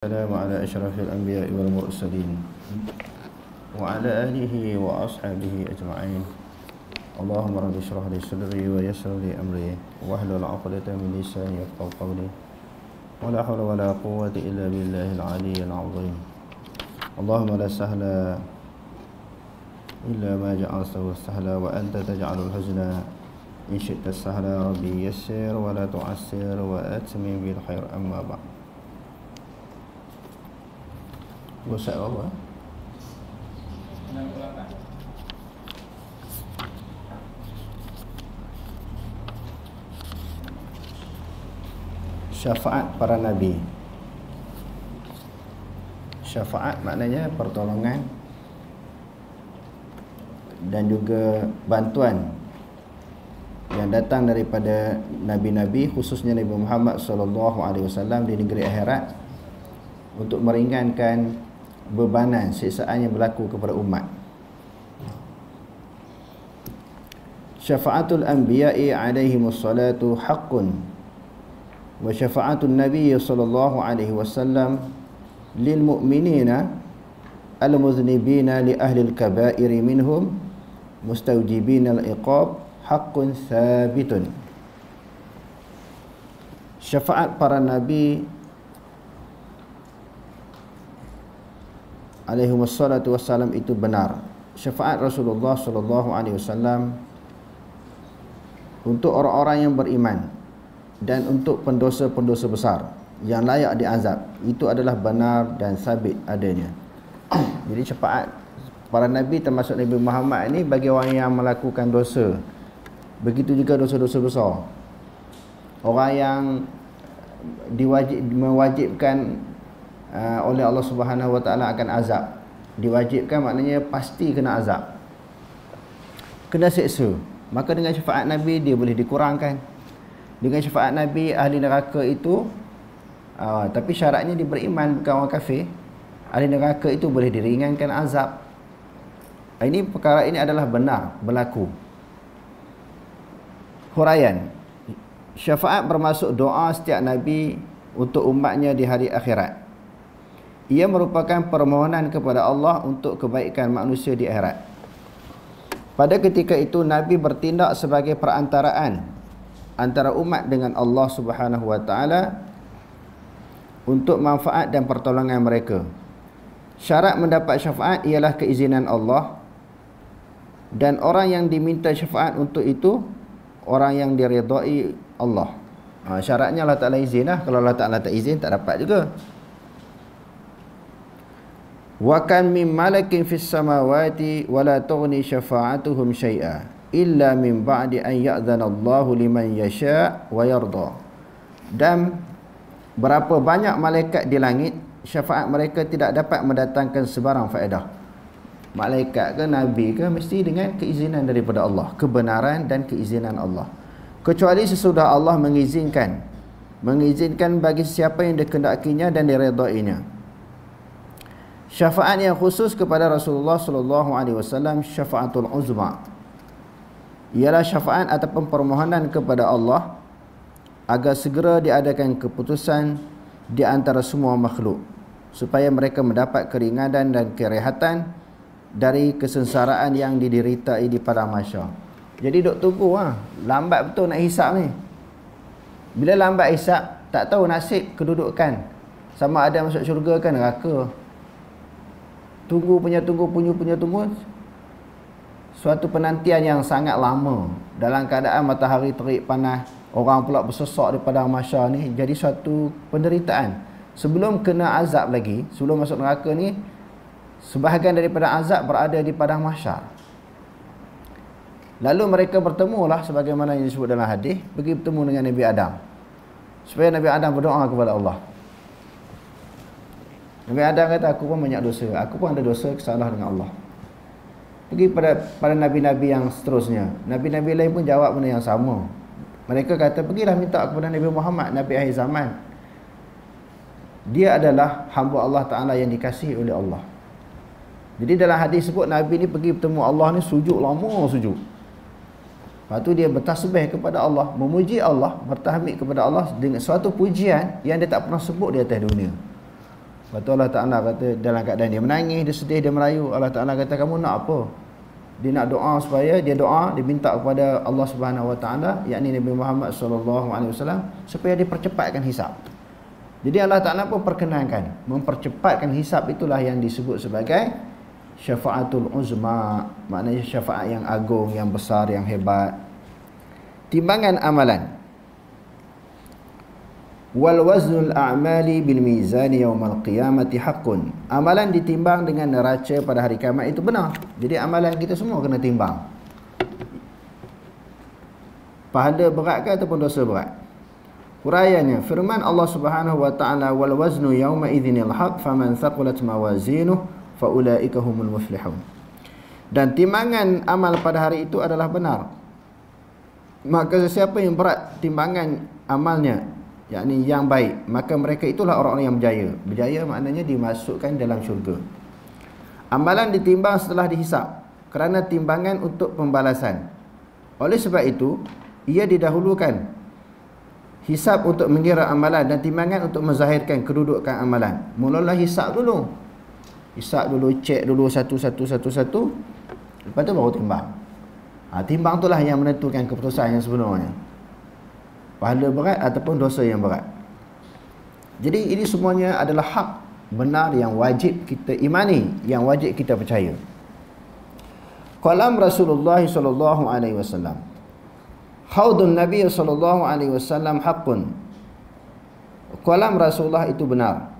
السلام على أشرف الأنبياء والمرسلين وعلى آله وأصحابه أجمعين. اللهم رب اشرح لي صدري ويسر لي أمري واحلل عقدة من لساني يفقهوا قولي ولا حول ولا قوة إلا بالله العلي العظيم. اللهم لا سهل إلا ما جعلته سهلا وأنت تجعل الحزن إن شئت السهل. ربي يسر ولا تعسر وأتمم بالخير. أما بعد. Bosak apa? Syafaat para nabi. Syafaat maknanya pertolongan dan juga bantuan yang datang daripada nabi-nabi, khususnya Nabi Muhammad SAW di negeri akhirat untuk meringankan bebanan siksaan yang berlaku kepada umat. Syafaatul anbiya'i alaihimus salatu haqqun wa syafaatul nabiy sallallahu alaihi wasallam lil mu'minina al muznibina li ahli al kaba'ir minhum mustawjibina al iqab haqqun thabitun. Syafaat para nabi alaihi wassalatu wassalam itu benar. Syafaat Rasulullah sallallahu alaihi wasallam untuk orang-orang yang beriman dan untuk pendosa-pendosa besar yang layak diazab, itu adalah benar dan sabit adanya. Jadi syafaat para nabi termasuk Nabi Muhammad ini bagi orang yang melakukan dosa. Begitu juga dosa-dosa besar. Orang yang mewajibkan oleh Allah Subhanahu Wa Taala akan azab. Diwajibkan maknanya pasti kena azab, kena seksa. Maka dengan syafaat Nabi dia boleh dikurangkan. Dengan syafaat Nabi ahli neraka itu tapi syaratnya dia beriman, bukan orang kafir. Ahli neraka itu boleh diringankan azab. Perkara ini adalah benar berlaku. Huraian. Syafaat bermaksud doa setiap Nabi untuk umatnya di hari akhirat. Ia merupakan permohonan kepada Allah untuk kebaikan manusia di akhirat. Pada ketika itu Nabi bertindak sebagai perantaraan antara umat dengan Allah Subhanahu Wa Taala untuk manfaat dan pertolongan mereka. Syarat mendapat syafaat ialah keizinan Allah, dan orang yang diminta syafaat untuk itu orang yang diridai Allah. Syaratnya Allah Ta'ala izin lah. Kalau Allah Ta'ala tak izin, tak dapat juga. Wa kan min malakin fis samawati wala tughni syafa'atuhum syai'a illa min ba'di an ya'dzana Allahu liman yasha' wa yarda. Dan berapa banyak malaikat di langit, syafaat mereka tidak dapat mendatangkan sebarang faedah. Malaikat ke nabi ke mesti dengan keizinan daripada Allah, kebenaran dan keizinan Allah. Kecuali sesudah Allah mengizinkan bagi siapa yang dikehendakinya dan diredainya. Syafaat yang khusus kepada Rasulullah sallallahu alaihi wasallam, syafaatul uzma, ialah syafaat ataupun permohonan kepada Allah agar segera diadakan keputusan di antara semua makhluk supaya mereka mendapat keringanan dan kerehatan dari kesengsaraan yang dideritai di padang mahsyar. Jadi duk tunggu lambat betul nak hisap ni. Bila lambat hisap, tak tahu nasib kedudukan, sama ada masuk syurga ke neraka. Tunggu. Suatu penantian yang sangat lama dalam keadaan matahari terik panas, orang pula bersesak di padang mahsyar ni, jadi suatu penderitaan. Sebelum kena azab lagi, sebelum masuk neraka ni, sebahagian daripada azab berada di padang mahsyar. Lalu mereka bertemulah sebagaimana yang disebut dalam hadis, pergi bertemu dengan Nabi Adam supaya Nabi Adam berdoa kepada Allah. Nabi Adam kata, aku pun banyak dosa, aku pun ada dosa, kesalahan dengan Allah. Pergi pada nabi-nabi yang seterusnya. Nabi-nabi lain pun jawab benda yang sama. Mereka kata, pergilah minta kepada Nabi Muhammad, Nabi akhir zaman. Dia adalah hamba Allah Ta'ala yang dikasihi oleh Allah. Jadi dalam hadis sebut Nabi ni pergi bertemu Allah ni sujud lama sujud. Lepas tu dia bertasbih kepada Allah, memuji Allah, bertahmid kepada Allah dengan suatu pujian yang dia tak pernah sebut di atas dunia. Lepas tu Allah Ta'ala kata dalam keadaan dia menangis, dia sedih, dia merayu, Allah Ta'ala kata kamu nak apa? Dia nak doa supaya dia doa, dia minta kepada Allah Subhanahu Wa Ta'ala, yakni Nabi Muhammad sallallahu alaihi wasallam, supaya dipercepatkan hisab. Jadi Allah Ta'ala pun perkenankan mempercepatkan hisab. Itulah yang disebut sebagai syafa'atul uzma, maknanya syafaat yang agung, yang besar, yang hebat. Timbangan amalan. Wal waznul a'mali bil mizani yaumal qiyamati haqqun. Amalan ditimbang dengan neraca pada hari kiamat itu benar. Jadi amalan kita semua kena timbang. Pahala berat ke ataupun dosa berat? Huraiannya, firman Allah Subhanahu wa taala, wal waznu yauma idzinil haqq faman thaqulat mawazinuhu fa ulaika humul muflihun. Dan timbangan amal pada hari itu adalah benar. Maka sesiapa yang berat timbangan amalnya, yakni yang baik, maka mereka itulah orang-orang yang berjaya. Berjaya maknanya dimasukkan dalam syurga. Amalan ditimbang setelah dihisap kerana timbangan untuk pembalasan. Oleh sebab itu, ia didahulukan hisap untuk mengira amalan dan timbangan untuk menzahirkan kedudukan amalan. Mulalah hisap dulu. Hisap dulu, cek dulu satu-satu. Lepas tu baru timbang. Timbang itulah yang menentukan keputusan yang sebenarnya. Pahala berat ataupun dosa yang berat. Jadi ini semuanya adalah hak benar yang wajib kita imani, yang wajib kita percaya. Qalam Rasulullah sallallahu alaihi wasallam. Haudun Nabi sallallahu alaihi wasallam haqqun. Qalam Rasulullah itu benar.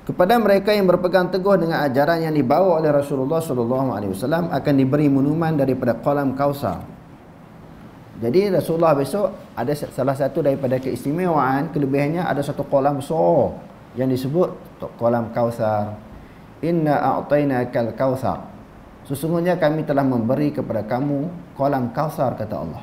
Kepada mereka yang berpegang teguh dengan ajaran yang dibawa oleh Rasulullah sallallahu alaihi wasallam akan diberi minuman daripada qalam Kausar. Jadi Rasulullah besok ada salah satu daripada keistimewaan, kelebihannya ada satu kolam besar yang disebut kolam Kausar. Inna a'tainakal Kausar. Sesungguhnya kami telah memberi kepada kamu kolam Kausar, kata Allah.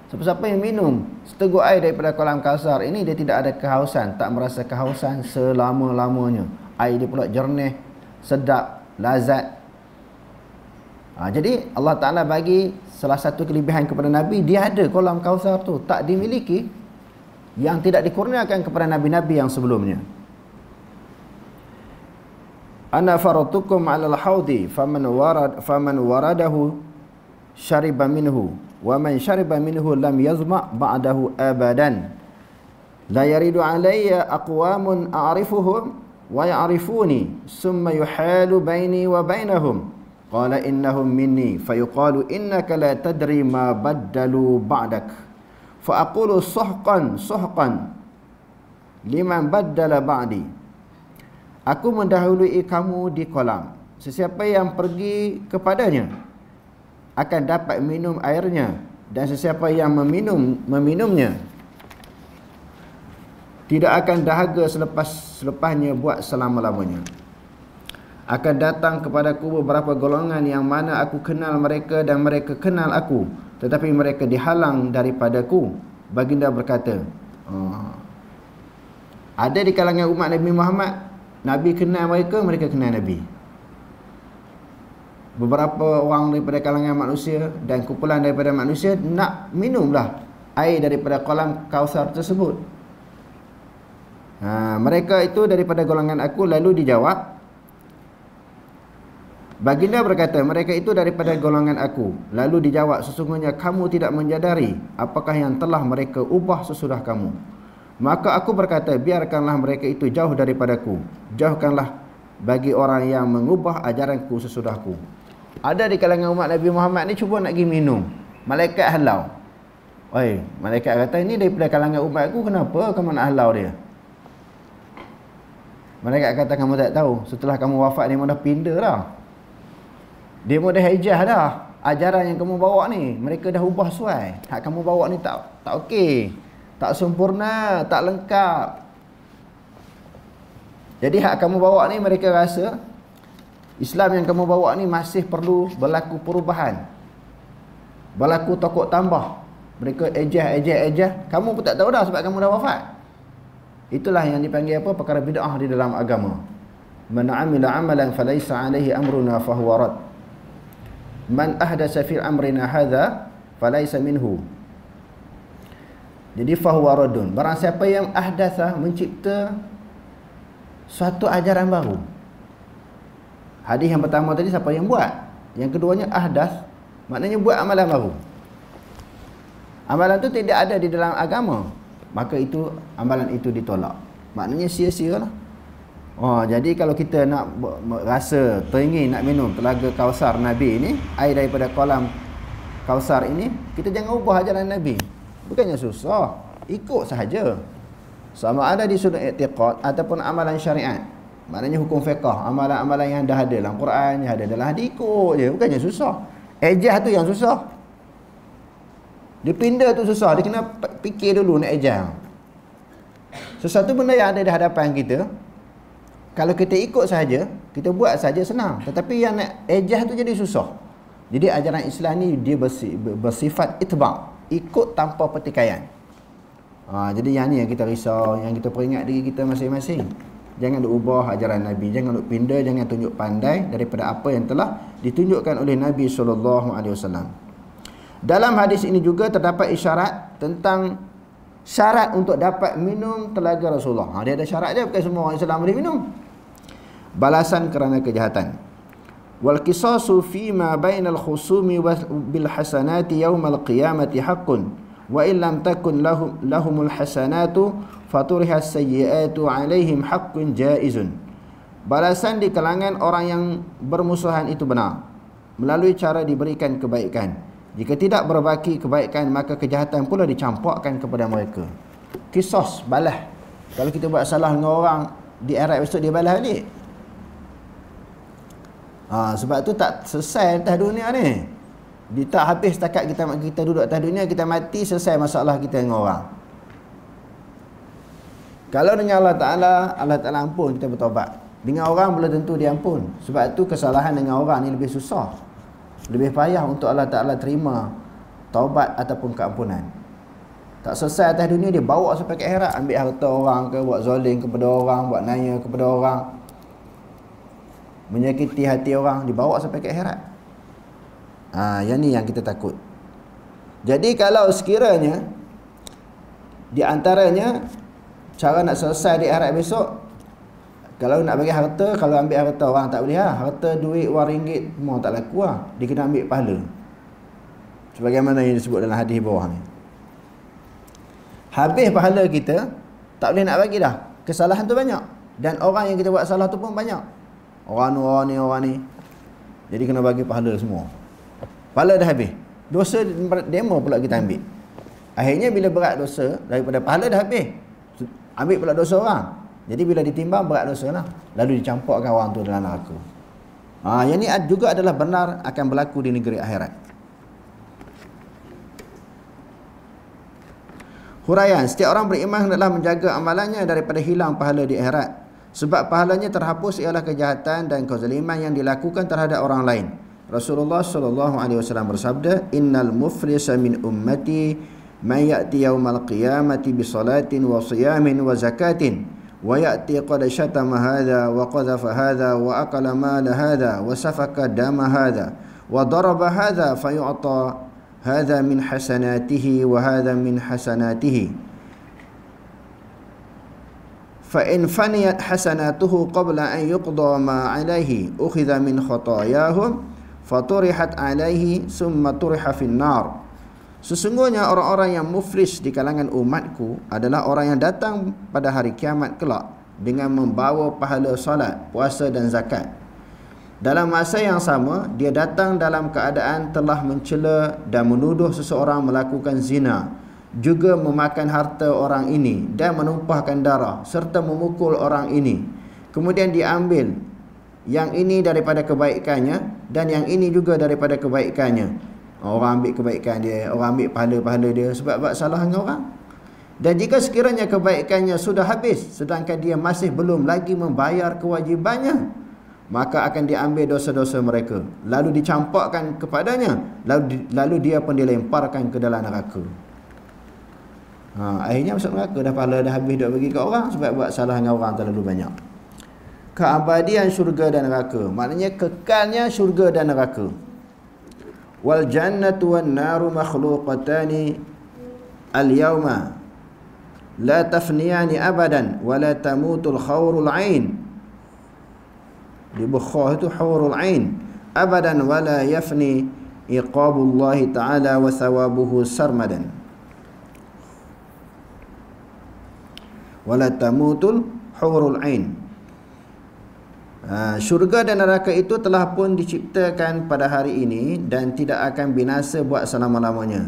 Siapa-siapa yang minum seteguk air daripada kolam Kausar ini, dia tidak ada kehausan, tak merasa kehausan selama-lamanya. Air dia pula jernih, sedap, lazat. Jadi Allah Ta'ala bagi salah satu kelebihan kepada Nabi, dia ada kolam Kausar tu, tak dimiliki, yang tidak dikurniakan kepada Nabi-Nabi yang sebelumnya. Ana faratukum 'alal haudi faman waradahu syariba minhu wa man syariba minhu lam yazma' ba'dahu abadan la yaridu 'alayya aqwamun a'rifuhum wa ya'rifuni summa yuhalu baini wa bainahum qala innahum minni fayuqalu innaka la tadri ma baddalu ba'dak fa aqulu suhqan liman baddala ba'di. Aku mendahului kamu di kolam. Sesiapa yang pergi kepadanya akan dapat minum airnya, dan sesiapa yang meminumnya tidak akan dahaga selepasnya buat selama-lamanya. Akan datang kepadaku beberapa golongan yang mana aku kenal mereka dan mereka kenal aku, tetapi mereka dihalang daripadaku. Baginda berkata, ada di kalangan umat Nabi Muhammad, Nabi kenal mereka, mereka kenal Nabi. Beberapa orang daripada kalangan manusia dan kumpulan daripada manusia nak minumlah air daripada kolam Kausar tersebut. Mereka itu daripada golongan aku. Lalu dijawab, Baginda berkata, mereka itu daripada golongan aku. Lalu dijawab, sesungguhnya kamu tidak menyadari apakah yang telah mereka ubah sesudah kamu. Maka aku berkata, biarkanlah mereka itu jauh daripadaku. Jauhkanlah bagi orang yang mengubah ajaranku sesudahku. Ada di kalangan umat Nabi Muhammad ni cuba nak pergi minum, malaikat halau. Malaikat kata, ini daripada kalangan umat aku, kenapa kamu nak halau dia? Malaikat kata, kamu tak tahu, setelah kamu wafat dia dah pindah dah. Dia dah hijrah dah. Ajaran yang kamu bawa ni, mereka dah ubah suai. Hak kamu bawa ni tak okey, tak sempurna, tak lengkap. Jadi hak kamu bawa ni, mereka rasa Islam yang kamu bawa ni masih perlu berlaku perubahan, berlaku tokok tambah. Mereka ejah. Kamu pun tak tahu dah sebab kamu dah wafat. Itulah yang dipanggil apa? Perkara bid'ah di dalam agama. Man 'amila 'amalan falaysa 'alaihi amruna fahuwa rad. Man ahdasa fi amrina hadza falaysa minhu. Jadi fahuwa radun. Barang siapa yang ahdatha, mencipta suatu ajaran baru. Hadis yang pertama tadi siapa yang buat? Yang keduanya ahdath, maknanya buat amalan baru. Amalan itu tidak ada di dalam agama, maka itu amalan itu ditolak. Maknanya sia-sia lah. Oh, jadi kalau kita nak rasa teringin nak minum telaga Kausar Nabi ini, air daripada kolam Kausar ini, kita jangan ubah ajaran Nabi. Bukannya susah, ikut sahaja. Sama ada di sudut i'tiqad ataupun amalan syariat. Maknanya hukum fiqh, amalan-amalan yang dah ada dalam Quran, yang ada dalam hadis, ikut je. Bukannya susah. Ejah tu yang susah. Dia pindah tu susah, dia kena fikir dulu nak ejah. Sesuatu benda yang ada di hadapan kita, kalau kita ikut saja, kita buat saja senang. Tetapi yang nak ejah tu jadi susah. Jadi ajaran Islam ni dia bersifat itba', ikut tanpa pertikaian. Jadi yang ni yang kita risau, yang kita peringat diri kita masing-masing. Jangan duk ubah ajaran Nabi, jangan duk pindah, jangan tunjuk pandai daripada apa yang telah ditunjukkan oleh Nabi SAW. Dalam hadis ini juga terdapat isyarat tentang syarat untuk dapat minum telaga Rasulullah. Dia ada syarat dia, bukan semua orang Islam boleh minum. Balasan kerana kejahatan. Wal qisasu fi ma bainal khusumi bil hasanati yaumal qiyamati haqqun wa illam takun lahumul hasanatu faturiha sayyi'atu alaihim haqqun jaizun. Balasan di kalangan orang yang bermusuhan itu benar melalui cara diberikan kebaikan. Jika tidak berbaki kebaikan, maka kejahatan pula dicampakkan kepada mereka. Qisas, balas. Kalau kita buat salah dengan orang, di akhirat besok dia balas balik. Sebab tu tak selesai atas dunia ni. Dia tak habis setakat kita duduk atas dunia, kita mati, selesai masalah kita dengan orang. Kalau dengan Allah Ta'ala ampun, kita bertaubat. Dengan orang belum tentu dia ampun. Sebab tu kesalahan dengan orang ni lebih susah, lebih payah untuk Allah Ta'ala terima taubat ataupun keampunan. Tak selesai atas dunia, dia bawa sampai ke akhirat. Ambil harta orang ke, buat zalim kepada orang, buat naya kepada orang, menyakiti hati orang, dibawa sampai ke akhirat. Yang ni yang kita takut. Jadi kalau sekiranya di antaranya cara nak selesai di akhirat besok, kalau nak bagi harta, kalau ambil harta orang tak boleh harta duit wang ringgit semua tak laku dia kena ambil pahala. Sebagaimana yang disebut dalam hadis bawah ni. Habis pahala kita, tak boleh nak bagi dah. Kesalahan tu banyak. Dan orang yang kita buat salah tu pun banyak. Orang ni. Jadi kena bagi pahala semua. Pahala dah habis. Dosa demo pula kita ambil. Akhirnya bila berat dosa, daripada pahala dah habis, ambil pula dosa orang. Jadi bila ditimbang berat dosa lah, lalu dicampakkan orang tu dalam neraka. Yang ni juga adalah benar akan berlaku di negeri akhirat. Huraian, setiap orang beriman hendaklah menjaga amalannya daripada hilang pahala di akhirat. Sebab pahalanya terhapus ialah kejahatan dan kezaliman yang dilakukan terhadap orang lain. Rasulullah SAW bersabda, "Innal muflisa min ummati man ya'ti yaumal qiyamati bi salatin wa siyamin wa zakatin wa ya'ti qad syatama hadha wa qadhafa hadha wa aqala mala hadha wa safaka dama hadha wa daraba hadha fayu'ta hadha min hasanatihi wa hadha min hasanatihi fa in faniyat hasanatuhu qabla an yuqda ma alayhi ukhidha min khatayahum faturihat alayhi summa turiha fin nar." Sesungguhnya orang-orang yang muflis di kalangan umatku adalah orang yang datang pada hari kiamat kelak dengan membawa pahala solat, puasa dan zakat. Dalam masa yang sama, dia datang dalam keadaan telah mencela dan menuduh seseorang melakukan zina, juga memakan harta orang ini dan menumpahkan darah serta memukul orang ini. Kemudian diambil yang ini daripada kebaikannya dan yang ini juga daripada kebaikannya. Orang ambil kebaikan dia, orang ambil pahala-pahala dia sebab buat salah dengan orang. Dan jika sekiranya kebaikannya sudah habis sedangkan dia masih belum lagi membayar kewajibannya, maka akan diambil dosa-dosa mereka lalu dicampakkan kepadanya, lalu dia pun dilemparkan ke dalam neraka. Akhirnya masuk neraka, dah pahala dah habis dah bagi ke orang sebab buat salah dengan orang terlalu banyak. Keabadian syurga dan neraka, maknanya kekalnya syurga dan neraka. Wal jannatu wan naru makhluqatani al-yawma la tafniyani abadan wa la tamutul khawrul ain. Di bukhah itu hawrul ain, abadan wa la yafni iqabullahi ta'ala wa thawabuhu sarmadan. Wa la tamutul hawrul ain. Syurga dan neraka itu telah pun diciptakan pada hari ini dan tidak akan binasa buat selama-lamanya.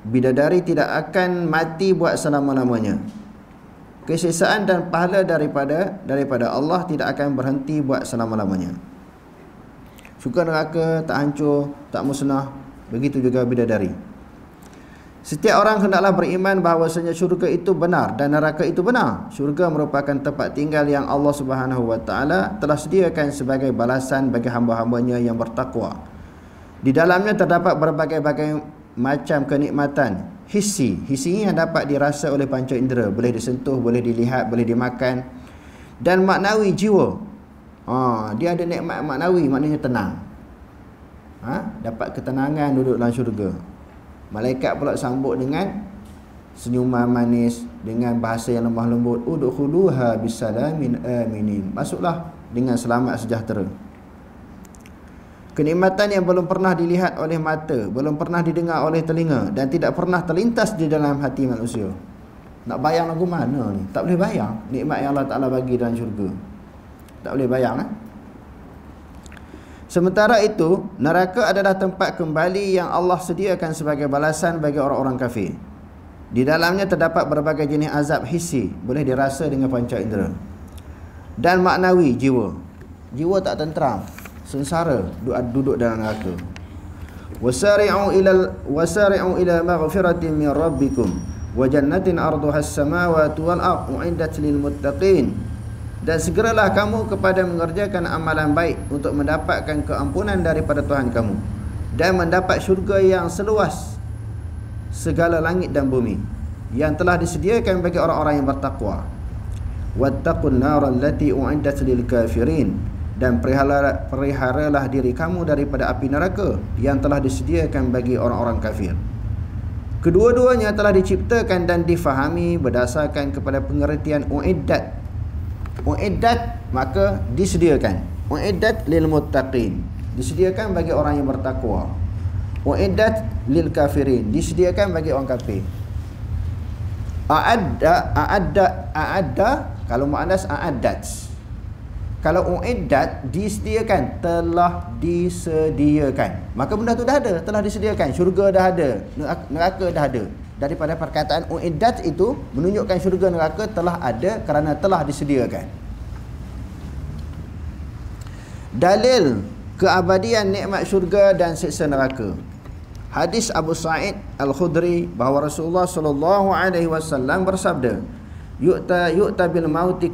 Bidadari tidak akan mati buat selama-lamanya. Kesesaan dan pahala daripada Allah tidak akan berhenti buat selama-lamanya. Syurga neraka tak hancur, tak musnah. Begitu juga bidadari. Setiap orang hendaklah beriman bahawasanya syurga itu benar dan neraka itu benar. Syurga merupakan tempat tinggal yang Allah Subhanahu wa taala telah sediakan sebagai balasan bagi hamba-hambanya yang bertakwa. Di dalamnya terdapat berbagai-bagai macam kenikmatan hissi. Hissi yang dapat dirasa oleh panca indera, boleh disentuh, boleh dilihat, boleh dimakan. Dan maknawi jiwa. Dia ada nikmat maknawi, maknanya tenang. Dapat ketenangan duduk dalam syurga. Malaikat pula sambut dengan senyuman manis, dengan bahasa yang lemah lembut. Udkhuluha bisalamin aminin. Masuklah dengan selamat sejahtera. Kenikmatan yang belum pernah dilihat oleh mata, belum pernah didengar oleh telinga dan tidak pernah terlintas di dalam hati manusia. Nak bayang lagu mana ni? Tak boleh bayang nikmat yang Allah Ta'ala bagi dalam syurga. Tak boleh bayang Sementara itu, neraka adalah tempat kembali yang Allah sediakan sebagai balasan bagi orang-orang kafir. Di dalamnya terdapat berbagai jenis azab hissi, boleh dirasa dengan panca indera. Dan maknawi jiwa. Jiwa tak tenteram, sengsara duduk dalam neraka. Wasari'u ila maghfiratin min rabbikum wa jannatin arduha as-samawati wal ardu u'iddat lil muttaqin. Dan segeralah kamu kepada mengerjakan amalan baik untuk mendapatkan keampunan daripada Tuhan kamu dan mendapat syurga yang seluas segala langit dan bumi yang telah disediakan bagi orang-orang yang bertakwa. Wattaqun naral lati u'iddat lil kafirin. Dan peliharalah diri kamu daripada api neraka yang telah disediakan bagi orang-orang kafir. Kedua-duanya telah diciptakan dan difahami berdasarkan kepada pengertian u'iddat. U'iddat maka disediakan. U'iddat lil muttaqin, disediakan bagi orang yang bertakwa. U'iddat lil kafirin, disediakan bagi orang kafir. A'adda kalau muannas a'addat. Kalau u'iddat disediakan, telah disediakan, maka benda tu dah ada, telah disediakan. Syurga dah ada, neraka dah ada. Daripada perkataan u'iddat itu menunjukkan syurga neraka telah ada kerana telah disediakan. Dalil keabadian nikmat syurga dan siksa neraka. Hadis Abu Sa'id Al-Khudri bahawa Rasulullah sallallahu alaihi wasallam bersabda, yu'ta bil mauti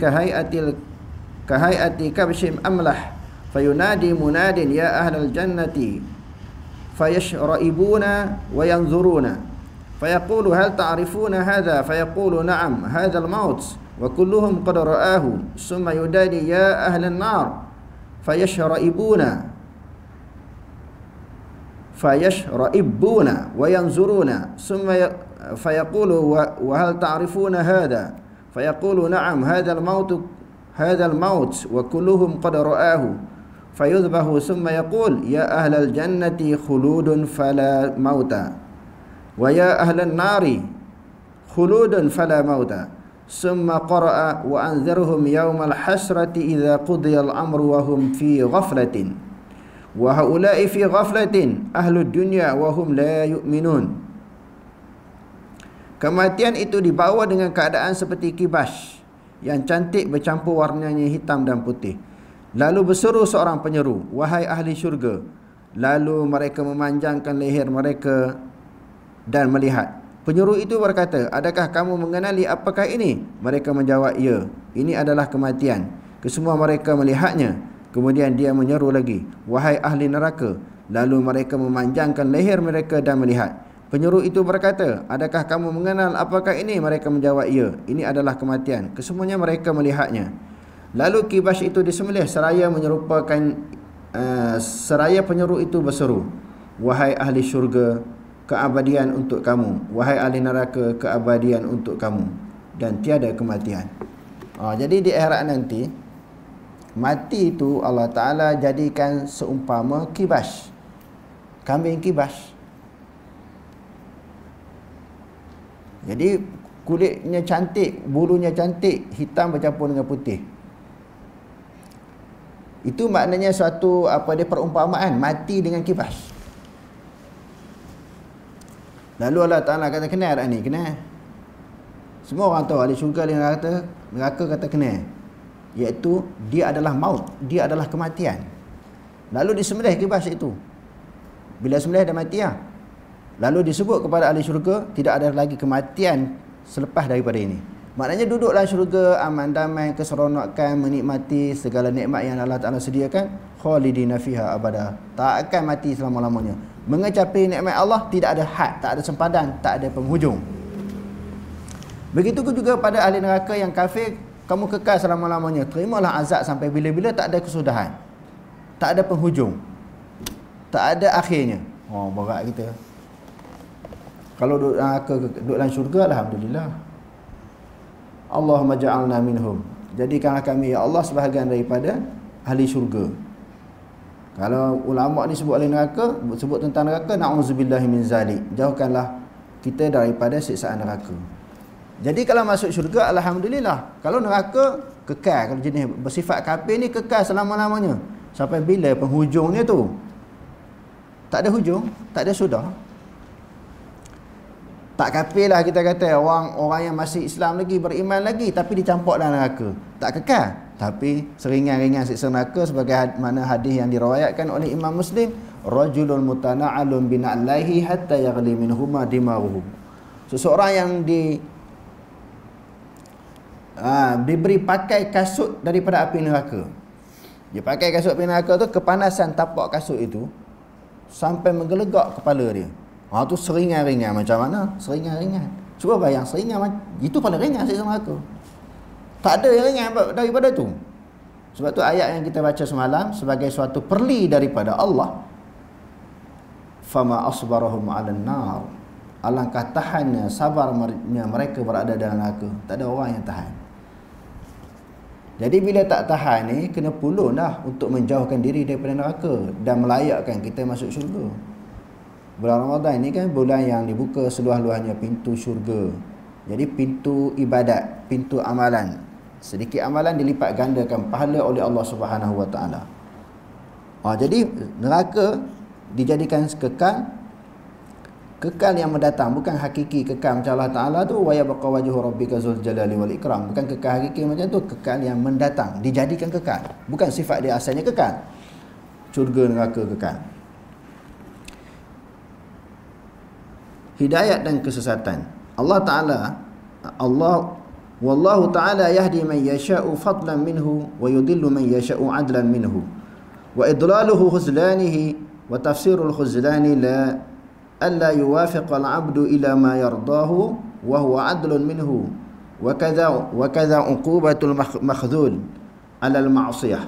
kahayati kabshim amlah fayunadi munadin ya ahlal jannati fayashra'ibuna wa yanzuruna fayaqulu hal ta'rifuna hadha fayaqulu na'am hadha al-maut wa kulluhum qad ra'ahu summa yudadi ya ahlan nar fayashra'ibuna wa yanzuruna summa fayaqulu wa hal ta'rifuna hadha fayaqulu na'am hadha al-maut wa kulluhum qad ra'ahu fayudhbahu summa yaqul ya ahlal jannati khuludun fala mauta wa ya ahlan nari khuludun fala mauta summa qara'a wa anzirhum yawmal hasrati idza qudiya al-amru wa hum fi ghaflatin wa haula'i fi ghaflatin ahlud dunya wa hum la yu'minun. Kematian itu dibawa dengan keadaan seperti kibas yang cantik bercampur warnanya hitam dan putih. Lalu berseru seorang penyeru, wahai ahli syurga. Lalu mereka memanjangkan leher mereka dan melihat. Penyeru itu berkata, adakah kamu mengenali apakah ini? Mereka menjawab, ya, ini adalah kematian. Kesemua mereka melihatnya. Kemudian dia menyeru lagi, wahai ahli neraka. Lalu mereka memanjangkan leher mereka dan melihat. Penyeru itu berkata, adakah kamu mengenal apakah ini? Mereka menjawab, ya, ini adalah kematian. Kesemuanya mereka melihatnya. Lalu kibas itu disembelih seraya penyeru itu berseru, wahai ahli syurga, keabadian untuk kamu. Wahai ahli neraka, keabadian untuk kamu. dan tiada kematian. Jadi di akhirat nanti, mati itu Allah Ta'ala jadikan seumpama kibas, kambing kibas. Jadi kulitnya cantik, bulunya cantik, hitam bercampur dengan putih. Itu maknanya suatu perumpamaan mati dengan kibas. Lalu Allah Ta'ala kata kenal tak ni? Kenal. Semua orang tahu ahli syurga dan neraka kata kenal. Iaitu dia adalah maut, dia adalah kematian. Lalu disembelih kibas itu. Bila sembelih dah mati lah. Lalu disebut kepada ahli syurga, tidak ada lagi kematian selepas daripada ini. Maknanya duduklah syurga, aman damai, keseronokan, menikmati segala nikmat yang Allah Ta'ala sediakan, khalidina fiha abada. Tak akan mati selama-lamanya. Mengecapi nikmat Allah tidak ada had, tak ada sempadan, tak ada penghujung. Begitu juga pada ahli neraka yang kafir, kamu kekal selama-lamanya. Terimalah azab sampai bila-bila, tak ada kesudahan, tak ada penghujung, tak ada akhirnya. Berat kita. Kalau duduk dalam syurga, alhamdulillah. Allahumma ja'alna minhum. Jadikanlah kami ya Allah sebahagian daripada ahli syurga. Kalau ulama ni sebut ahli neraka, sebut tentang neraka, na'udzubillahi min zalik. Jauhkanlah kita daripada siksaan neraka. Jadi kalau masuk syurga, alhamdulillah. Kalau neraka, kekal. Kalau jenis bersifat kafir ni kekal selama-lamanya. Sampai bila penghujungnya tu? Tak ada hujung, tak ada sudah. Tak kafir lah kita kata, orang yang masih Islam lagi, beriman lagi, tapi dicampur dalam neraka. Tak kekal, tapi seringan-ringan siksa neraka, sebagai mana hadis yang diriwayatkan oleh Imam Muslim, rajulun mutana'alun bina'laihi hatta yaghli minhuma dimaruhu. Seseorang yang diberi pakai kasut daripada api neraka. Dia pakai kasut api neraka tu, kepanasan tapak kasut itu sampai menggelegak kepala dia. Tu seringan-ringan macam mana? Seringan-ringan. Cuba bayang seringan itu paling ringan siksa neraka. Tak ada yang ringan daripada tu. Sebab tu ayat yang kita baca semalam sebagai suatu perli daripada Allah. Fama asbarahum 'alan nar. Alangkah tahannya, sabarnya mereka berada dalam neraka. Tak ada orang yang tahan. Jadi bila tak tahan ni, kena pulun dah untuk menjauhkan diri daripada neraka dan melayakkan kita masuk syurga. Bulan Ramadan ni kan bulan yang dibuka seluas-luasnya pintu syurga. Jadi pintu ibadat, pintu amalan. Sedikit amalan dilipat gandakan pahala oleh Allah Subhanahu Wa Taala. Jadi neraka dijadikan kekal yang mendatang, bukan hakiki kekal macam Allah Taala tu, wa yabqa wajhu rabbika dzul jalali wal ikram. Bukan kekal hakiki macam tu, kekal yang mendatang, dijadikan kekal. Bukan sifat dia asalnya kekal. Syurga neraka kekal. Hidayat dan kesesatan. Wallahu ta'ala yahdi man yasha'u fadlan minhu wa yudillu man yasha'u adlan minhu. Wa idlaluhu khuzlanihi wa tafsirul khuzlani la alla yuwafiq al-'abdu ila ma yardahu wa huwa adlun minhu wa kadha uqubatul makhdhul 'ala al-ma'siyah.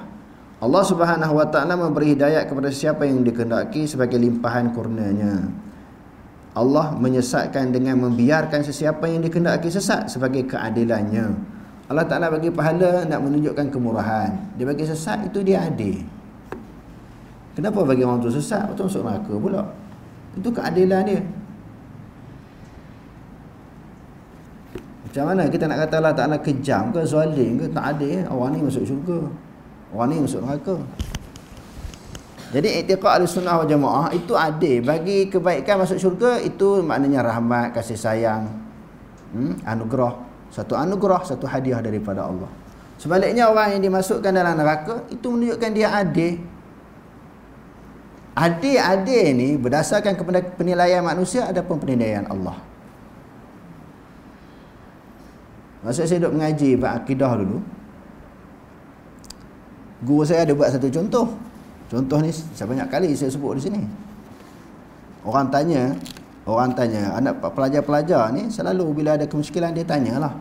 Allah Subhanahu wa ta'ala memberi hidayat kepada siapa yang dikehendaki sebagai limpahan kurnia-Nya. Allah menyesatkan dengan membiarkan sesiapa yang dikehendaki sesat sebagai keadilannya. Allah Ta'ala bagi pahala nak menunjukkan kemurahan. Dia bagi sesat, itu dia adil. Kenapa bagi orang tu sesat, betul masuk neraka pula? Itu keadilan dia. Macam mana kita nak kata Allah Ta'ala kejam ke, zalim ke? Tak adil. Orang ni masuk syurga, orang ni masuk neraka. Jadi i'tiqad Ahlussunnah wal Jamaah itu adil. Bagi kebaikan masuk syurga, itu maknanya rahmat, kasih sayang, anugerah, satu anugerah, satu hadiah daripada Allah. Sebaliknya orang yang dimasukkan dalam neraka, itu menunjukkan dia adil. Adil ni berdasarkan kepada penilaian manusia, adapun penilaian Allah. Masa saya duduk mengaji akidah dulu, guru saya ada buat satu contoh. Contoh ni saya banyak kali saya sebut di sini. Orang tanya anak pelajar-pelajar ni selalu bila ada kemusykilan dia tanyalah.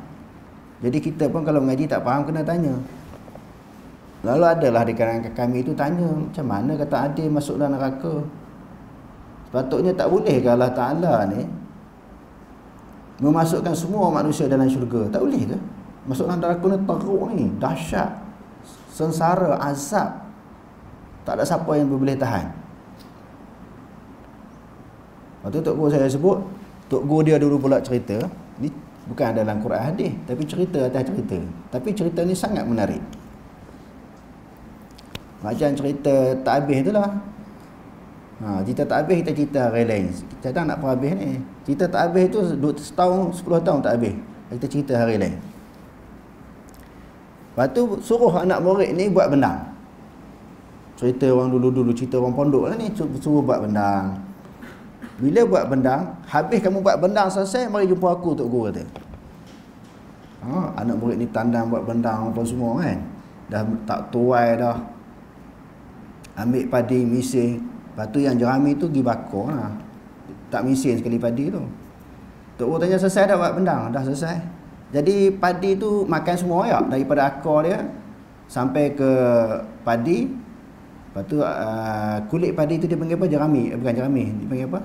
Jadi kita pun kalau mengaji tak faham kena tanya. Lalu adalah di kalangan kami itu tanya, macam mana kata adil masuk dalam neraka? Sepatutnya tak boleh ke Allah Ta'ala ni memasukkan semua manusia dalam syurga. Tak boleh ke? Masukkan neraka ni teruk ni, dahsyat, sengsara, azab. Tak ada siapa yang boleh tahan. Lepas tu Tok Guru saya sebut, Tok Guru dia dulu pula cerita, ni bukan dalam Quran hadis, tapi cerita atas cerita. Tapi cerita ni sangat menarik. Macam cerita tak habis tu lah. Cerita tak habis kita cerita hari lain. Kita nak pun habis ni. Cerita tak habis tu 2 setahun, 10 tahun tak habis. Kita cerita hari lain. Lepas tu suruh anak murid ni buat bendang. Cerita orang dulu-dulu, cerita orang pondok lah ni, suruh buat bendang. Bila buat bendang, habis kamu buat bendang selesai, mari jumpa aku, Tok Guru kata. Anak murid ni tandang buat bendang apa semua kan. Dah tak tuai dah. Ambil padi, mising. Lepas tu yang jerami tu pergi bakar lah. Tak mising sekali padi tu. Tok Guru tanya, selesai dah buat bendang? Dah selesai. Jadi padi tu makan semua ya, daripada akar dia sampai ke padi. Lepas tu kulit padi tu dia panggil apa? Jerami. Bukan jerami, dia panggil apa?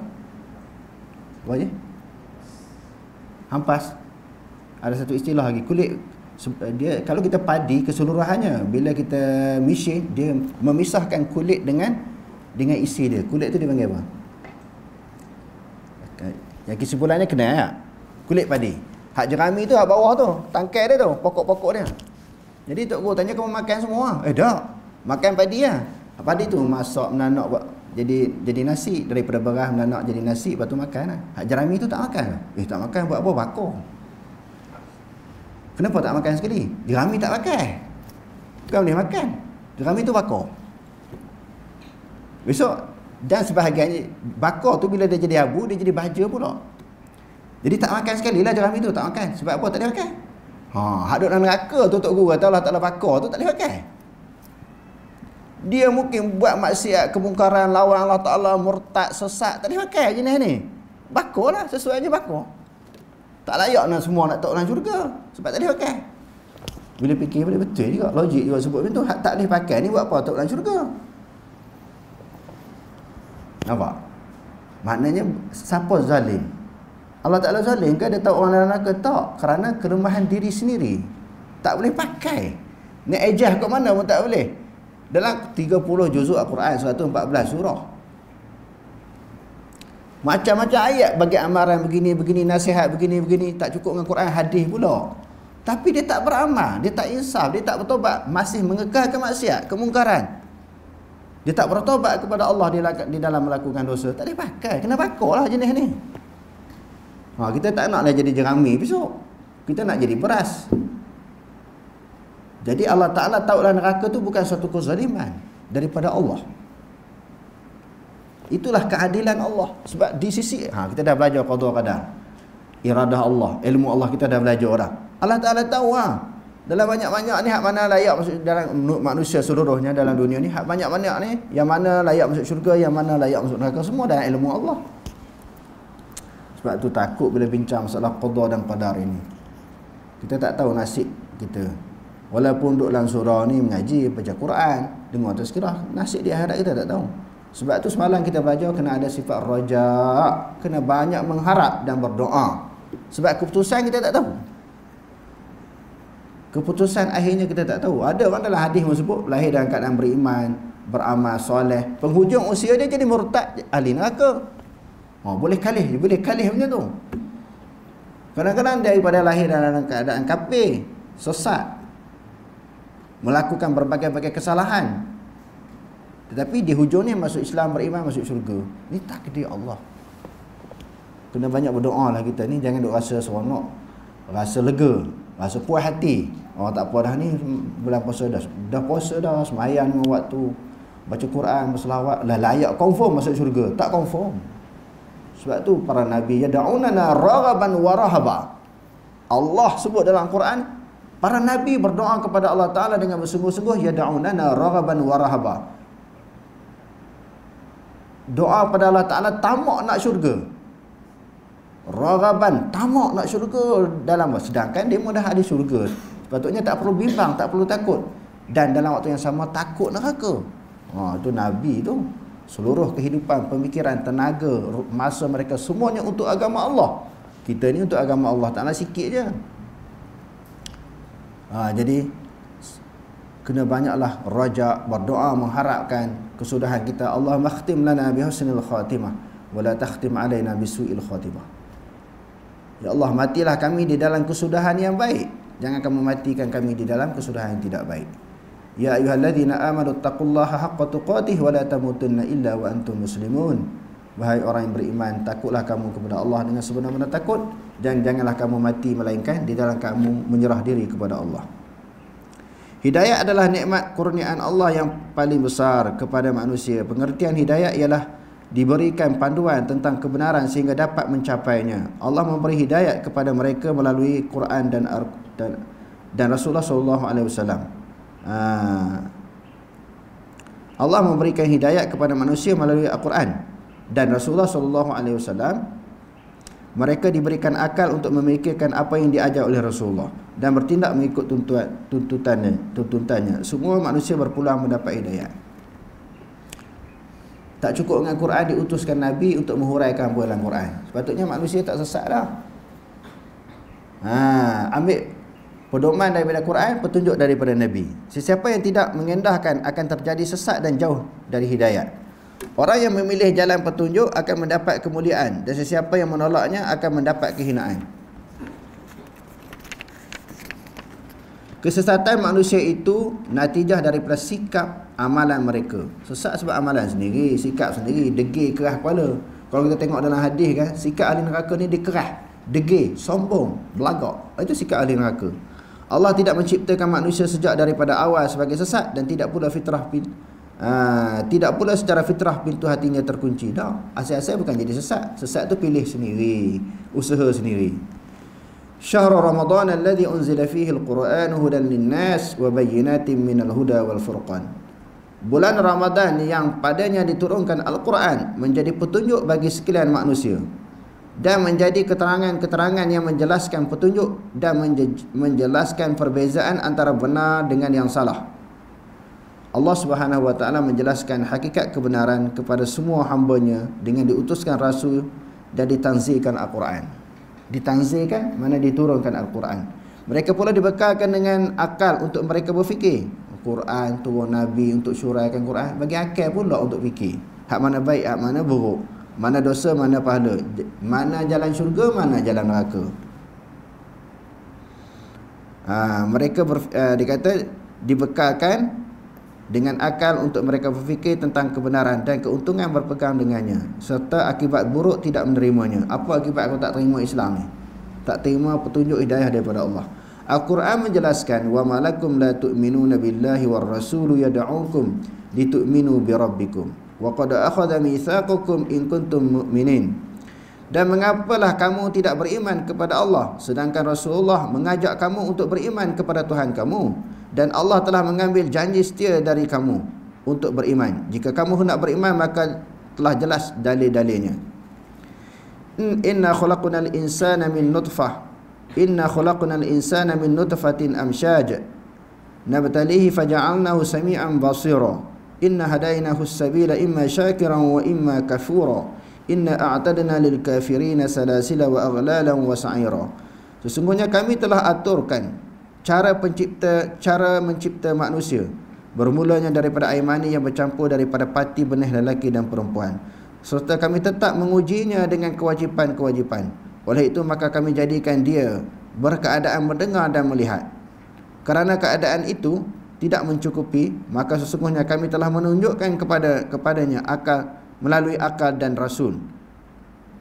Apa je? Hampas. Ada satu istilah lagi. Kulit dia, kalau kita padi keseluruhannya, bila kita mising, dia memisahkan kulit dengan isi dia. Kulit tu dia panggil apa? Yang kesimpulannya kena ya. Kulit padi. Hak jerami tu hak bawah tu, tangkai dia tu, pokok-pokok dia. Jadi Tok Guru tanya, kamu makan semua? Tak. Makan padi lah. Padi tu masak, menanak buat jadi nasi. Daripada beras menanak jadi nasi, lepas tu makan lah. Hak jerami tu tak makan. Tak makan buat apa? Bakar. Kenapa tak makan sekali? Jerami tak pakai. Bukan boleh makan. Jerami tu bakar. Besok, dan sebahagiannya bakar tu bila dia jadi abu, dia jadi baja pula. Jadi tak makan sekali lah jerami tu, tak makan. Sebab apa tak boleh makan? Hak duduk dalam neraka tu Tok Guru kata Allah Ta'ala bakar tu tak boleh makan. Dia mungkin buat maksiat, kemungkaran, lawan Allah Ta'ala, murtad, sesat, tak boleh makan jenis ni. Bakar lah, sesuai je bakar. Tak layak nak semua nak tok dalam syurga, sebab tak boleh makan. Bila fikir boleh betul juga, logik juga sebut macam tu. Hak tak boleh pakai ni buat apa tok dalam syurga? Nampak? Maknanya siapa zalim? Allah Ta'ala zalim ke dia tahu orang dalam neraka? Tak, kerana kelemahan diri sendiri. Tak boleh pakai. Nak ejah kat mana pun tak boleh. Dalam 30 juzuk Al-Quran, 114 surah. Macam-macam ayat bagi amaran begini-begini, nasihat begini-begini. Tak cukup dengan Quran, hadis pula. Tapi dia tak beramal, dia tak insaf, dia tak bertobat, masih mengekalkan maksiat, kemungkaran. Dia tak bertobat kepada Allah di dalam melakukan dosa. Tak boleh pakai, kena bakar lah jenis ni. Kita tak naklah jadi jerami besok. Kita nak jadi beras. Jadi Allah Ta'ala tahu dalam neraka tu bukan suatu kezaliman daripada Allah. Itulah keadilan Allah. Sebab di sisi kita dah belajar qada qadar, iradah Allah, ilmu Allah kita dah belajar dah. Allah Ta'ala tahu dalam banyak-banyak ni hak mana layak masuk dalam manusia seluruhnya dalam dunia ni, hak banyak-banyak ni yang mana layak masuk syurga, yang mana layak masuk neraka, semua dalam ilmu Allah. Sebab tu takut bila bincang masalah qada dan qadar ini. Kita tak tahu nasib kita. Walaupun duduk dalam surau ni mengaji, baca Quran, dengar tazkirah, nasib di akhirat kita tak tahu. Sebab tu semalam kita belajar kena ada sifat raja, kena banyak mengharap dan berdoa. Sebab keputusan kita tak tahu. Keputusan akhirnya kita tak tahu. Ada orang dalam hadis sebut lahir dalam keadaan beriman, beramal soleh, penghujung usia dia jadi murtad, ahli neraka. Boleh kalih macam tu. Kadang-kadang daripada lahir dalam keadaan kafir, sesat, melakukan berbagai-bagai kesalahan, tetapi di hujungnya masuk Islam, beriman, masuk syurga. Ni takdir Allah. Kena banyak berdoa lah kita ni. Jangan duk rasa seronok, rasa lega, rasa puas hati. Tak apa dah ni bulan puasa dah puasa dah, sembahyang 5 waktu, baca Quran, berselawat, lah layak confirm masuk syurga. Tak confirm. Sebab tu para nabi yad'unana raghaban wa rahaba. Allah sebut dalam Quran, para nabi berdoa kepada Allah Ta'ala dengan bersungguh-sungguh, yad'unana raghaban wa rahaba. Doa pada Allah Ta'ala tamak nak syurga. Raghaban, tamak nak syurga dalam, sedangkan dia dah ada syurga. Sepatutnya tak perlu bimbang, tak perlu takut. Dan dalam waktu yang sama takut neraka. Itu nabi tu. Seluruh kehidupan, pemikiran, tenaga, masa mereka semuanya untuk agama Allah. Kita ni untuk agama Allah Ta'ala sikit je. Jadi kena banyaklah rajak, berdoa, mengharapkan kesudahan kita. Allah makhtim lana bihusnil khatimah wala takhtim alaina bisu'il khatimah. Ya Allah, matilah kami di dalam kesudahan yang baik, jangan kamu matikan kami di dalam kesudahan yang tidak baik. Ya ayyuhalladzina amanu taqullaha haqqa tuqatih wa la tamutunna illa wa antum muslimun. Wahai orang yang beriman, takutlah kamu kepada Allah dengan sebenar-benar takut, dan janganlah kamu mati melainkan di dalam kamu menyerah diri kepada Allah. Hidayah adalah nikmat kurniaan Allah yang paling besar kepada manusia. Pengertian hidayah ialah diberikan panduan tentang kebenaran sehingga dapat mencapainya. Allah memberi hidayah kepada mereka melalui Quran dan Rasulullah SAW. Allah memberikan hidayah kepada manusia melalui Al-Quran dan Rasulullah SAW. Mereka diberikan akal untuk memikirkan apa yang diajar oleh Rasulullah dan bertindak mengikut tuntutannya. Semua manusia berpeluang mendapat hidayah. Tak cukup dengan Quran diutuskan Nabi untuk menghuraikan apa dalam Quran. Sepatutnya manusia tak sesat dah. Ambil pedoman daripada Quran, petunjuk daripada Nabi. Sesiapa yang tidak mengendahkan akan terjadi sesat dan jauh dari hidayah. Orang yang memilih jalan petunjuk akan mendapat kemuliaan, dan sesiapa yang menolaknya akan mendapat kehinaan. Kesesatan manusia itu natijah daripada sikap amalan mereka. Sesat sebab amalan sendiri, sikap sendiri, degil, keras kepala. Kalau kita tengok dalam hadis kan, sikap ahli neraka ni dia keras, degil, sombong, belagak. Itu sikap ahli neraka. Allah tidak menciptakan manusia sejak daripada awal sebagai sesat, dan tidak pula secara fitrah pintu hatinya terkunci. Dah, asal-asal bukan jadi sesat. Sesat tu pilih sendiri, usaha sendiri. Syahrul Ramadan alladhi unzila fihi al-Quran hudan lin-nas wa bayyinatin minal huda wal furqan. Bulan Ramadan yang padanya diturunkan Al-Quran menjadi petunjuk bagi sekalian manusia dan menjadi keterangan-keterangan yang menjelaskan petunjuk dan menjelaskan perbezaan antara benar dengan yang salah. Allah Subhanahu wa taala menjelaskan hakikat kebenaran kepada semua hamba-Nya dengan diutuskan rasul dan ditanzilkan Al-Quran. Ditanzilkan mana diturunkan Al-Quran. Mereka pula dibekalkan dengan akal untuk mereka berfikir. Quran turun Nabi untuk syuraikan Quran, bagi akal pula untuk fikir. Hak mana baik, hak mana buruk, mana dosa, mana pahala, mana jalan syurga, mana jalan neraka. Mereka dikata dibekalkan dengan akal untuk mereka berfikir tentang kebenaran dan keuntungan berpegang dengannya, serta akibat buruk tidak menerimanya. Apa akibat aku tak terima Islam ni? Tak terima petunjuk hidayah daripada Allah. Al-Quran menjelaskan, wa malakum la tu'minuna billahi war rasulu yad'ukum litu'minu bi rabbikum wa qad akhadha mitsaqakum in kuntum mu'minin. Dan mengapalah kamu tidak beriman kepada Allah sedangkan Rasulullah mengajak kamu untuk beriman kepada Tuhan kamu, dan Allah telah mengambil janji setia dari kamu untuk beriman. Jika kamu hendak beriman, maka telah jelas dalil-dalilnya. Inna khalaqnal insana min nutfah. Inna khalaqnal insana min nutfatin amsyaj. Nabtalihi faja'alnahu sami'an basira. Inna hadainahu as-sabila imma syakiran wa imma kafura. Inna a'tadna lil kafirina salasila wa aghlalan wa sa'ira. Sesungguhnya kami telah aturkan cara mencipta manusia, bermulanya daripada air mani yang bercampur daripada pati benih lelaki dan perempuan, serta kami tetap mengujinya dengan kewajipan-kewajipan. Oleh itu maka kami jadikan dia berkeadaan mendengar dan melihat. Kerana keadaan itu tidak mencukupi, maka sesungguhnya kami telah menunjukkan kepadanya akal melalui akal dan rasul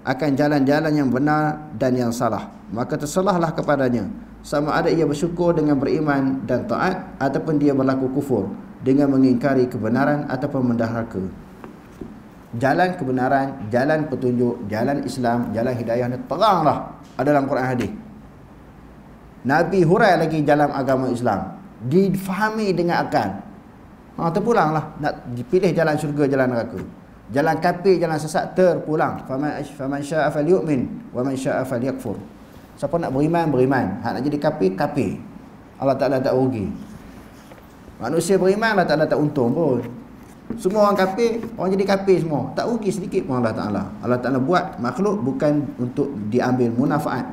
akan jalan-jalan yang benar dan yang salah. Maka terselahlah kepadanya, sama ada ia bersyukur dengan beriman dan taat, ataupun dia berlaku kufur dengan mengingkari kebenaran ataupun menderhaka. Jalan kebenaran, jalan petunjuk, jalan Islam, jalan hidayah ni teranglah ada dalam Quran hadis. Nabi hurai lagi jalan agama Islam, difahami dengan akal. Terpulanglah nak dipilih jalan syurga, jalan neraka. Jalan kafir, jalan sesat, terpulang. Faman syaa'a falyu'min wa man syaa'a falyakfur. Siapa nak beriman, beriman. Hak nak jadi kafir, kafir. Allah Ta'ala tak rugi. Manusia beriman, Allah Ta'ala tak untung pun. Semua orang kafir, orang jadi kafir semua. Tak rugi sedikit pun Allah Ta'ala. Allah Ta'ala buat makhluk bukan untuk diambil munafaat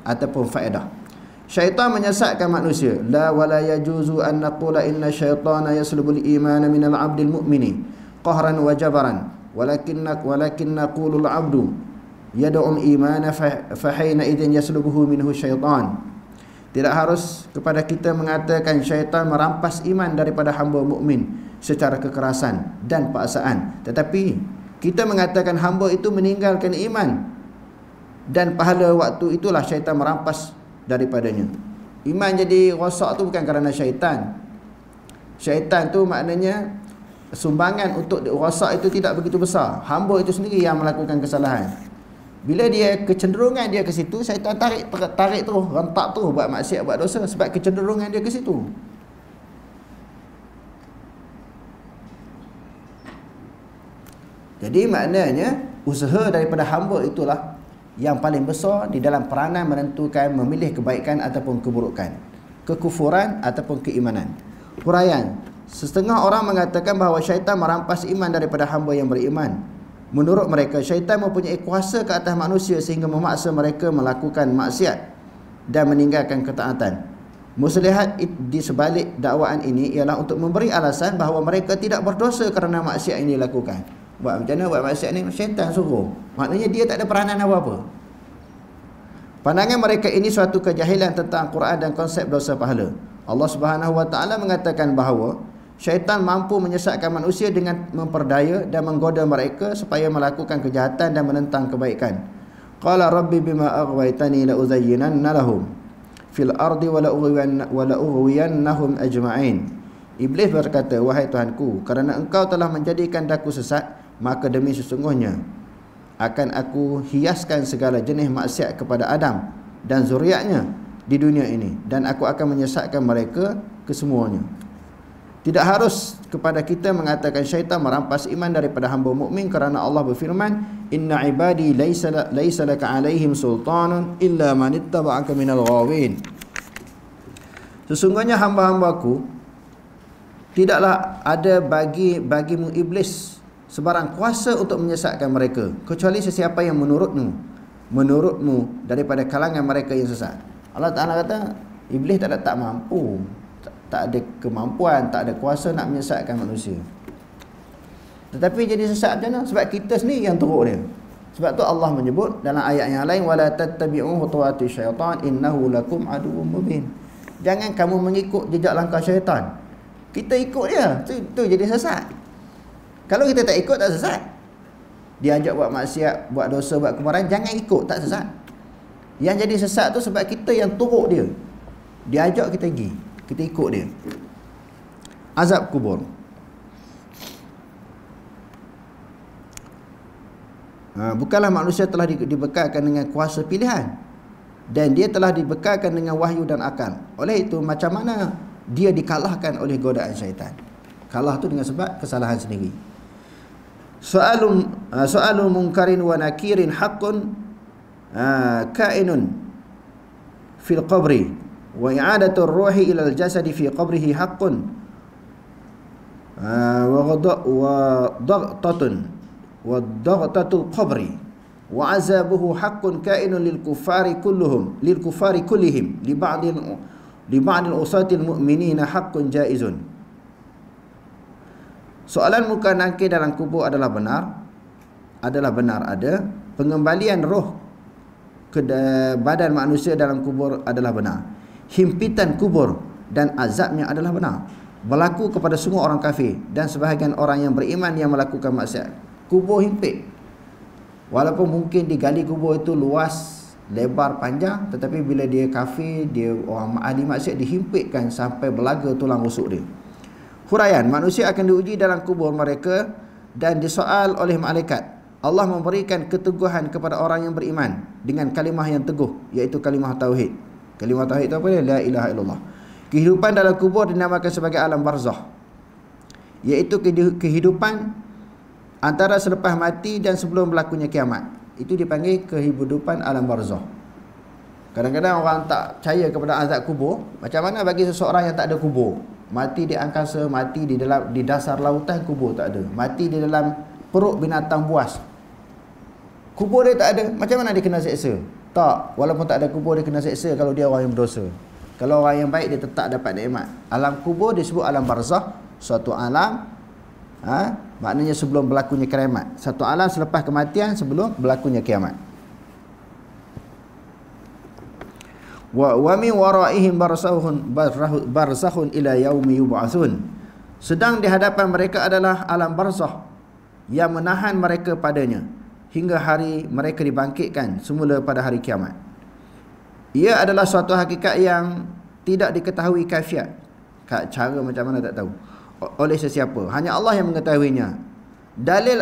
ataupun faedah. Syaitan menyesatkan manusia. La wala yajuzu an naqula inna syaitana yaslubul imana minal abdil mu'mini qahran wa jabaran. Walakin naqulul abdu yad'ul imana fahina idzin yaslubuhu minhu syaitan. Tidak harus kepada kita mengatakan syaitan merampas iman daripada hamba mukmin secara kekerasan dan paksaan. Tetapi kita mengatakan hamba itu meninggalkan iman dan pahala waktu itulah syaitan merampas daripadanya. Iman jadi rosak tu bukan kerana syaitan. Syaitan tu maknanya sumbangan untuk rosak itu tidak begitu besar. Hamba itu sendiri yang melakukan kesalahan. Bila dia kecenderungan dia ke situ, syaitan tarik terus, rentak terus buat maksiat, buat dosa sebab kecenderungan dia ke situ. Jadi maknanya usaha daripada hamba itulah yang paling besar di dalam peranan menentukan memilih kebaikan ataupun keburukan, kekufuran ataupun keimanan. Huraian, setengah orang mengatakan bahawa syaitan merampas iman daripada hamba yang beriman. Menurut mereka, syaitan mempunyai kuasa ke atas manusia sehingga memaksa mereka melakukan maksiat dan meninggalkan ketaatan. Muslihat di sebalik dakwaan ini ialah untuk memberi alasan bahawa mereka tidak berdosa kerana maksiat ini dilakukan. Buat macam mana buat maksiat ni? Syaitan suruh. Maknanya dia tak ada peranan apa-apa. Pandangan mereka ini suatu kejahilan tentang Quran dan konsep dosa pahala. Allah Subhanahu Wa Taala mengatakan bahawa syaitan mampu menyesatkan manusia dengan memperdaya dan menggoda mereka supaya melakukan kejahatan dan menentang kebaikan. Qala rabbi bima aghwaytani la uzayyinanna lahum fil ardi wa la ughwiyannahum ajma'in. Iblis berkata, wahai Tuhanku, kerana engkau telah menjadikan daku sesat, maka demi sesungguhnya akan aku hiaskan segala jenis maksiat kepada Adam dan zuriatnya di dunia ini, dan aku akan menyesatkan mereka kesemuanya. Tidak harus kepada kita mengatakan syaitan merampas iman daripada hamba mukmin kerana Allah berfirman, inna ibadi laisa laka alaihim sultanun illa man ittaba'aka minal ghawin. Sesungguhnya hamba-hambaku tidaklah ada bagimu iblis sebarang kuasa untuk menyesatkan mereka kecuali sesiapa yang menurutmu daripada kalangan mereka yang sesat. Allah Ta'ala kata iblis tak mampu, tak ada kemampuan, tak ada kuasa nak menyesatkan manusia. Tetapi jadi sesat macam mana? Sebab kita sendiri yang teruk dia. Sebab tu Allah menyebut dalam ayat yang lain, wala tattabi'u khutuwati syaitan innahu lakum aduwwum mubin. Jangan kamu mengikut jejak langkah syaitan. Kita ikut dia, tu jadi sesat. Kalau kita tak ikut, tak sesat. Dia ajak buat maksiat, buat dosa, buat kemarahan, jangan ikut, tak sesat. Yang jadi sesat tu sebab kita yang teruk dia. Dia ajak kita pergi, kita ikut dia. Azab kubur. Bukanlah manusia telah dibekalkan dengan kuasa pilihan, dan dia telah dibekalkan dengan wahyu dan akal. Oleh itu, macam mana dia dikalahkan oleh godaan syaitan? Kalah tu dengan sebab kesalahan sendiri. Soalun munkarin wa nakirin haqqun kainun fil qabri wa i'adatul ruhi ilal jasadi fi qabrihi haqqun wa daghtatul qabri wa azabuhu haqqun kainun lil kuffari kullihim li ba'dil usatil mu'minina haqqun jaizun. Soalan muka nakir dalam kubur adalah benar ada. Pengembalian roh ke badan manusia dalam kubur adalah benar. Himpitan kubur dan azabnya adalah benar. Berlaku kepada semua orang kafir dan sebahagian orang yang beriman yang melakukan maksiat. Kubur himpit. Walaupun mungkin digali kubur itu luas, lebar, panjang, tetapi bila dia kafir, dia orang ahli maksiat, dihimpitkan sampai belaga tulang rusuk dia. Huraian, manusia akan diuji dalam kubur mereka dan disoal oleh malaikat. Allah memberikan keteguhan kepada orang yang beriman dengan kalimah yang teguh, iaitu kalimah tauhid. Kalimah tauhid itu apa dia? La ilaha illallah. Kehidupan dalam kubur dinamakan sebagai alam barzakh, iaitu kehidupan antara selepas mati dan sebelum berlakunya kiamat. Itu dipanggil kehidupan alam barzakh. Kadang-kadang orang tak percaya kepada azab kubur. Macam mana bagi seseorang yang tak ada kubur? Mati di angkasa, mati di dasar lautan, kubur tak ada. Mati di dalam perut binatang buas, kubur dia tak ada. Macam mana dia kena seksa? Tak, walaupun tak ada kubur dia kena seksa kalau dia orang yang berdosa. Kalau orang yang baik dia tetap dapat nikmat. Alam kubur disebut alam barzakh, suatu alam maknanya sebelum berlakunya kiamat. Satu alam selepas kematian, sebelum berlakunya kiamat. Wa min waraihim barzakhun ila yaumi yub'atsun. Sedang di hadapan mereka adalah alam barzakh yang menahan mereka padanya hingga hari mereka dibangkitkan semula pada hari kiamat. Ia adalah suatu hakikat yang tidak diketahui kaifiat, cara macam mana tak tahu, oleh sesiapa. Hanya Allah yang mengetahuinya. Dalil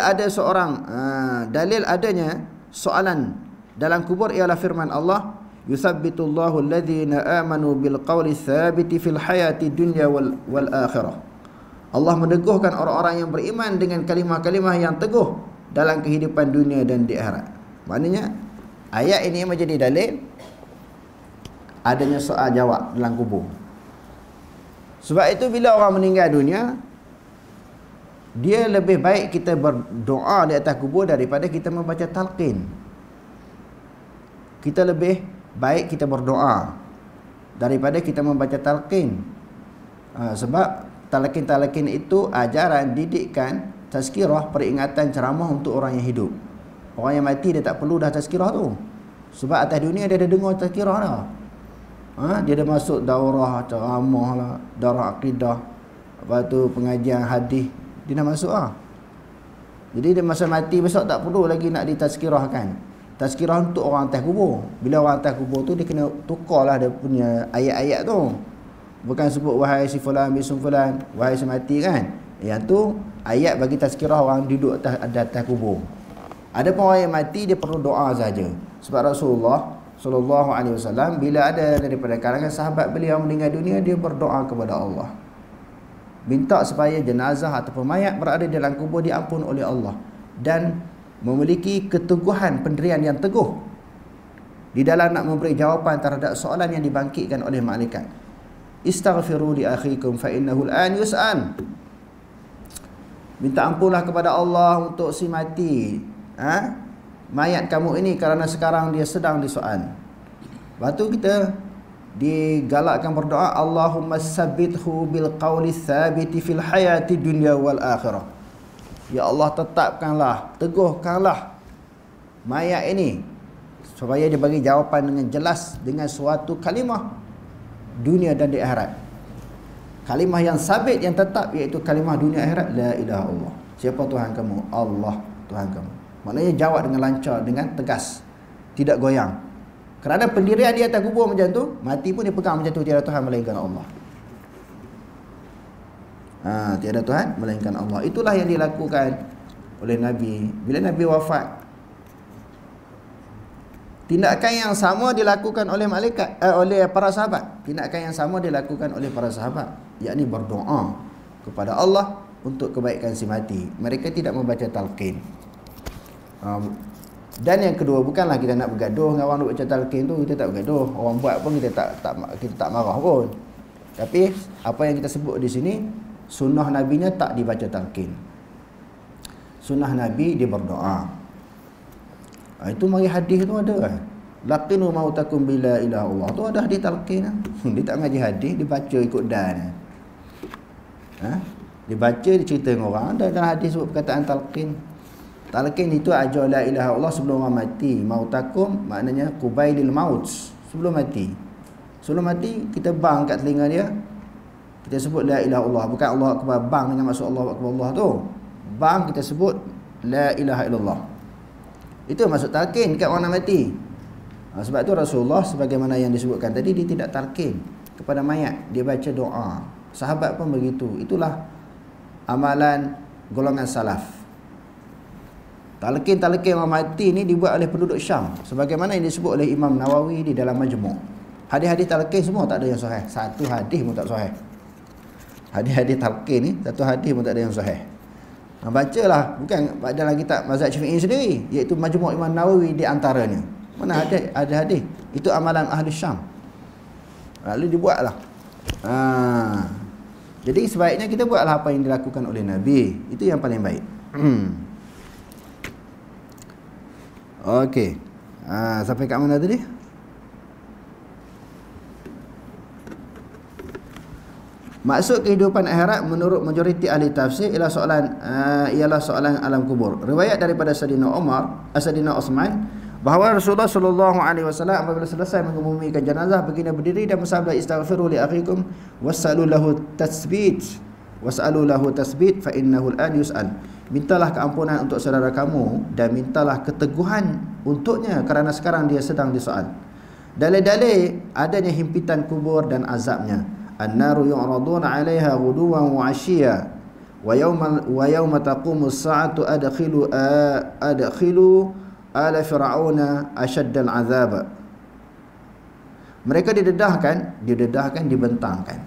adanya soalan dalam kubur ialah firman Allah, yuthabbitullahu alladhina amanu bil qawli thabiti fil hayati dunya wal akhirah. Allah meneguhkan orang-orang yang beriman dengan kalimah-kalimah yang teguh dalam kehidupan dunia dan di akhirat. Maknanya ayat ini menjadi dalil adanya soal jawab dalam kubur. Sebab itu bila orang meninggal dunia, dia lebih baik kita berdoa di atas kubur daripada kita membaca talqin. Kita lebih baik kita berdoa daripada kita membaca talqin. Sebab talqin itu ajaran, didikan, tazkirah, peringatan, ceramah untuk orang yang hidup. Orang yang mati dia tak perlu dah tazkirah tu. Sebab atas dunia dia dah dengar tazkirah dah. Dia dah masuk daurah, ceramah lah, daurah akidah, lepas tu pengajian hadis, dia dah masuk lah. Jadi dia masa mati besok tak perlu lagi nak ditazkirahkan. Tazkirah untuk orang atas kubur. Bila orang atas kubur tu dia kena tukarlah dia punya ayat-ayat tu. Bukan sebut wahai si fulan bin fulan, wahai si mati kan. Yang tu ayat bagi tazkirah orang duduk atas kubur. Ada pun orang yang mati dia perlu doa saja. Sebab Rasulullah sallallahu alaihi wasallam bila ada daripada kalangan sahabat beliau meninggal dunia, dia berdoa kepada Allah, minta supaya jenazah ataupun mayat berada dalam kubur diampun oleh Allah dan memiliki keteguhan pendirian yang teguh di dalam nak memberi jawapan terhadap soalan yang dibangkitkan oleh malaikat. Istaghfiru li akhikum fa innahu al-an yus'al. Minta ampunlah kepada Allah untuk si mati, mayat kamu ini, kerana sekarang dia sedang disoal. Lepas tu kita digalakkan berdoa, Allahumma sabbithu bil qawli thabiti fil hayati dunya wal akhirah. Ya Allah, tetapkanlah, teguhkanlah mayat ini supaya dia bagi jawapan dengan jelas dengan suatu kalimah dunia dan di akhirat. Kalimah yang sabit, yang tetap, iaitu kalimah dunia akhirat, la ilaha illallah. Siapa Tuhan kamu? Allah Tuhan kamu. Maknanya jawab dengan lancar, dengan tegas, tidak goyang. Kerana pendirian di atas kubur macam tu, mati pun dia pegang macam tu, tiada Tuhan melainkan Allah. Tiada Tuhan melainkan Allah. Itulah yang dilakukan oleh Nabi. Bila Nabi wafat, tindakan yang sama dilakukan oleh malaikat, oleh para sahabat. Tindakan yang sama dilakukan oleh para sahabat, yakni berdoa kepada Allah untuk kebaikan si mati. Mereka tidak membaca talqin. Dan yang kedua, bukanlah kita nak bergaduh dengan orang baca talqin tu, kita tak bergaduh. Orang buat pun kita tak marah pun. Tapi apa yang kita sebut di sini, sunnah nabinya tak dibaca talqin. Sunnah Nabi dia berdoa. Itu mari hadis tu ada kan. Laqinu mautakum bila ilaha Allah. Tu ada hadis talqin. Dia tak ngaji hadis, dia baca ikut dan. Dia baca, dia cerita dengan orang. Ada dalam hadis sebut perkataan talqin. Talqin itu ajar la ilaha Allah sebelum orang mati. Mautakum maknanya qubailil maut, sebelum mati. Sebelum mati kita bang kat telinga dia, kita sebut la ilaha Allah. Bukan Allah akbar bang dengan maksud Allah akbar Allah tu. Bang kita sebut la ilaha illallah. Itu maksud talqin dekat orang nak mati. Sebab tu Rasulullah sebagaimana yang disebutkan tadi, dia tidak talqin kepada mayat, dia baca doa. Sahabat pun begitu. Itulah amalan golongan salaf. Talqin orang mati ni dibuat oleh penduduk Syam, sebagaimana yang disebut oleh Imam Nawawi di dalam Majmu'. Hadis-hadis talqin semua tak ada yang sahih. Satu hadis pun tak sahih. Hadis-hadis talqin ni satu hadis pun tak ada yang sahih. Bacalah, bukan dalam kitab mazhab Syafi'i sendiri, iaitu Majmu' Imam Nawawi di antaranya. Mana ada hadis. Itu amalan ahli Syam. Lalu dibuatlah. Jadi sebaiknya kita buatlah apa yang dilakukan oleh Nabi. Itu yang paling baik. Okey. Sampai kat mana tadi? Maksud kehidupan akhirat menurut majoriti ahli tafsir ialah soalan alam kubur. Riwayat daripada Sayyidina Uthman bahawa Rasulullah sallallahu alaihi wasallam apabila selesai mengebumikan jenazah baginda berdiri dan bersabda, istaghfiru li akhikum was'alu lahu tasbit fa innahu al-an yus'al. Mintalah keampunan untuk saudara kamu dan mintalah keteguhan untuknya kerana sekarang dia sedang disoal. Dalil-dalil adanya himpitan kubur dan azabnya. An-naru yu'raduna 'alaiha ghuduwan wa 'ashiyya wa yawma taqumu as-sa'atu adkhilu ala fir'auna ashaddal 'adzab. Mereka didedahkan, dibentangkan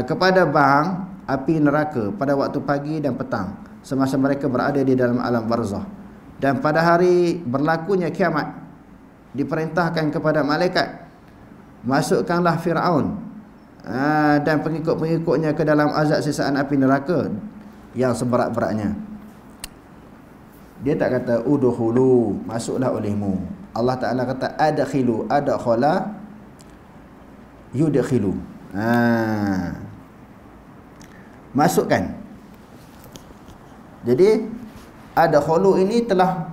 kepada bang api neraka pada waktu pagi dan petang semasa mereka berada di dalam alam barzah. Dan pada hari berlakunya kiamat diperintahkan kepada malaikat, masukkanlah Fir'aun dan pengikut-pengikutnya ke dalam azab sisaan api neraka yang seberat-beratnya. Dia tak kata udkhulu, masuklah olehmu. Allah Ta'ala kata adkhilu, adkhala yudkhilu. Masukkan. Jadi adkhulu ini telah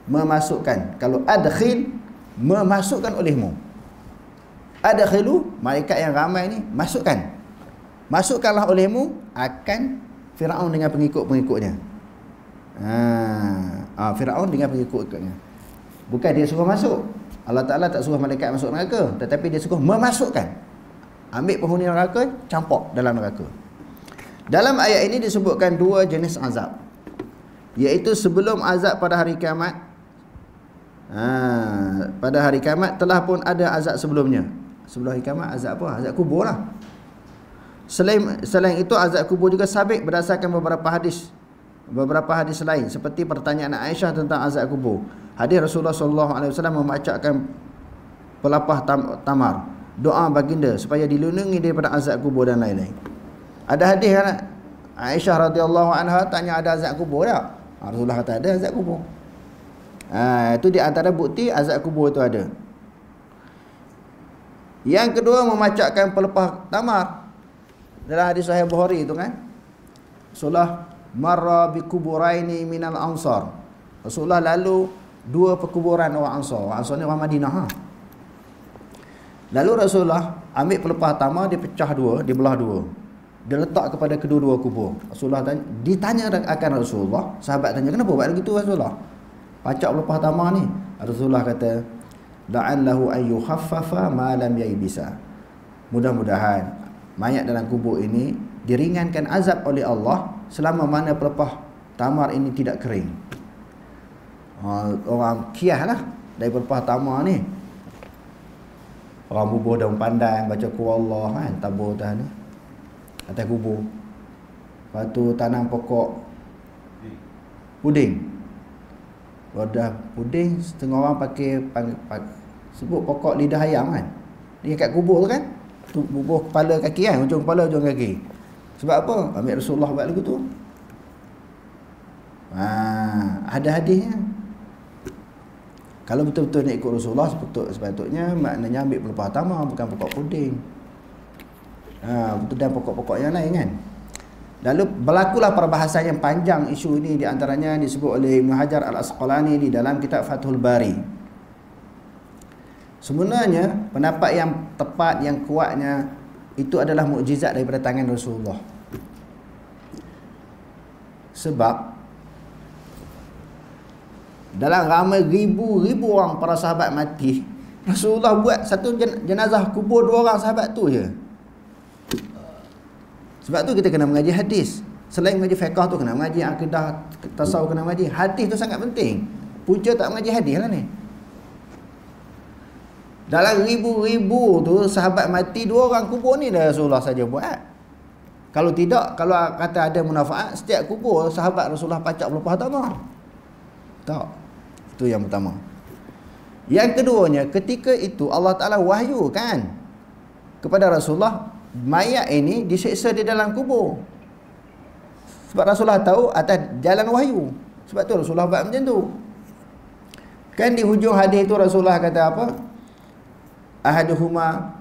memasukkan. Kalau adkhil, memasukkan olehmu. Adkhilu, malaikat yang ramai ni, masukkanlah olehmu akan Firaun dengan pengikut-pengikutnya. Firaun dengan pengikut-pengikutnya. Bukan dia suruh masuk. Allah Ta'ala tak suruh malaikat masuk neraka, tetapi dia suruh memasukkan. Ambil penghuni neraka, campur dalam neraka. Dalam ayat ini disebutkan dua jenis azab, iaitu sebelum azab pada hari kiamat. Pada hari kiamat telah pun ada azab sebelumnya. Sebelum hari kiamat azab apa? Azab kubur lah. Selain itu azab kubur juga sabit berdasarkan beberapa hadis lain, seperti pertanyaan Aisyah tentang azab kubur. Hadis Rasulullah SAW membacakan pelapah tamar, doa baginda supaya dilindungi daripada azab kubur dan lain-lain. Ada hadis kan, Aisyah radhiyallahu anha tanya ada azab kubur tak? Rasulullah kata ada azab kubur. Itu di antara bukti azab kubur itu ada. Yang kedua, memacakkan pelepah tamar. Dalam hadis Sahih Bukhari itu kan, Rasulullah marra bi kuburaini minal ansar. Rasulullah lalu dua perkuburan orang Ansar. Orang Ansar ni orang Madinah. Lalu Rasulullah ambil pelepah tamar, dia pecah dua, dia belah dua. Dia letak kepada kedua-dua kubur. Rasulullah ditanya akan Rasulullah, sahabat tanya, kenapa buat begitu Rasulullah? Pacak pelepah tamar ni. Rasulullah kata, la'allahu an yukhaffafa ma lam yaybisa. Mudah-mudahan mayat dalam kubur ini diringankan azab oleh Allah selama mana pelepah tamar ini tidak kering. Orang kiah lah dari pelepah tamar ni. Orang bubuh daun pandan, baca Qul kan, tabur atas ni, atas kubur. Lepas tu tanam pokok puding. Wadah puding, setengah orang pakai sebut pokok lidah ayam kan. Dia kat kubur kan, tu bubuh kepala kaki kan, ujung kepala ujung kaki. Sebab apa? Ambil Rasulullah buat lagu tu. Ada hadisnya. Kalau betul-betul nak ikut Rasulullah, sepatutnya maknanya ambil pelepah tamar, bukan pokok puding. Betul, dan pokok-pokok yang lain kan. Lalu berlakulah perbahasan yang panjang isu ini, di antaranya disebut oleh Ibn Hajar Al-Asqalani di dalam kitab Fathul Bari. Sebenarnya pendapat yang tepat, yang kuatnya, itu adalah mukjizat daripada tangan Rasulullah. Sebab dalam ramai ribu-ribu orang para sahabat mati, Rasulullah buat satu jenazah, kubur dua orang sahabat tu je. Sebab tu kita kena mengaji hadis. Selain mengaji fiqh tu kena mengaji akidah, tasawuf kena mengaji. Hadis tu sangat penting. Punca tak mengaji hadis lah ni. Dalam ribu-ribu tu sahabat mati, dua orang kubur ni dah Rasulullah saja buat. Kalau tidak, kalau kata ada munafaat, setiap kubur sahabat Rasulullah pacak pelepah tamar. Tak. Itu yang pertama. Yang keduanya, ketika itu Allah Ta'ala wahyukan kepada Rasulullah mayat ini diseksa di dalam kubur. Sebab Rasulullah tahu atas jalan wahyu. Sebab tu Rasulullah buat macam tu. Kan di hujung hadis tu Rasulullah kata apa? Ahaduhuma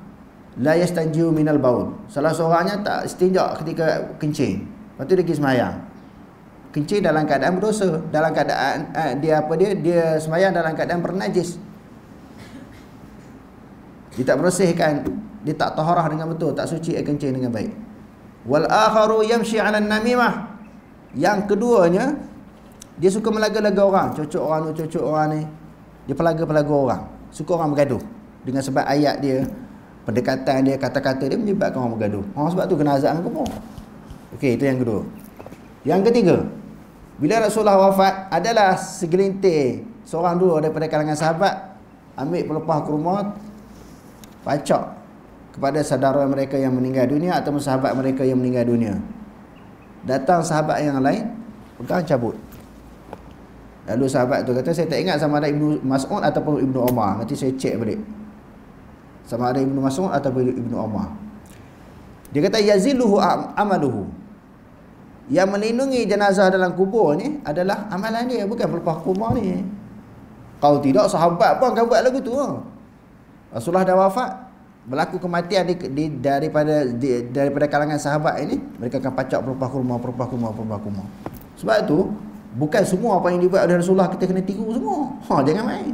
la yastanjiu minal baul. Salah seorangnya tak istinja ketika kencing. Lepas tu dia pergi sembahyang. Kencing dalam keadaan berdosa, dalam keadaan dia sembahyang dalam keadaan bernajis. Dia tak bersihkan, dia tak taharah dengan betul, tak suci air kencing dengan baik. Wal akharu yamshi 'ala namimah. Yang keduanya, dia suka melaga-laga orang, cocok orang tu, cocok orang ni. Dia pelaga-pelaga orang, suka orang bergaduh. Dengan sebab ayat dia, pendekatan dia, kata-kata dia menyebabkan orang bergaduh. Sebab tu kena azab dengan kubur. Okey, itu yang kedua. Yang ketiga, bila Rasulullah wafat, adalah segelintir seorang dua daripada kalangan sahabat ambil pelepah kurma, pacak kepada saudara mereka yang meninggal dunia atau sahabat mereka yang meninggal dunia. Datang sahabat yang lain, pegang cabut. Lalu sahabat tu kata, saya tak ingat sama ada Ibnu Mas'ud ataupun Ibnu Umar. Nanti saya cek balik. Sama ada Ibnu Mas'ud ataupun Ibnu Umar. Dia kata yazilluhu amaluhu. Yang melindungi jenazah dalam kubur ni adalah amalan dia, bukan pelepah kurma ni. Kalau tidak, sahabat pun akan buat lagu tu. Rasulullah dah wafat, berlaku kematian daripada kalangan sahabat ini, mereka akan pacak pelepah kurma. Sebab tu bukan semua apa yang dibuat oleh Rasulullah kita kena tiru semua. Jangan main.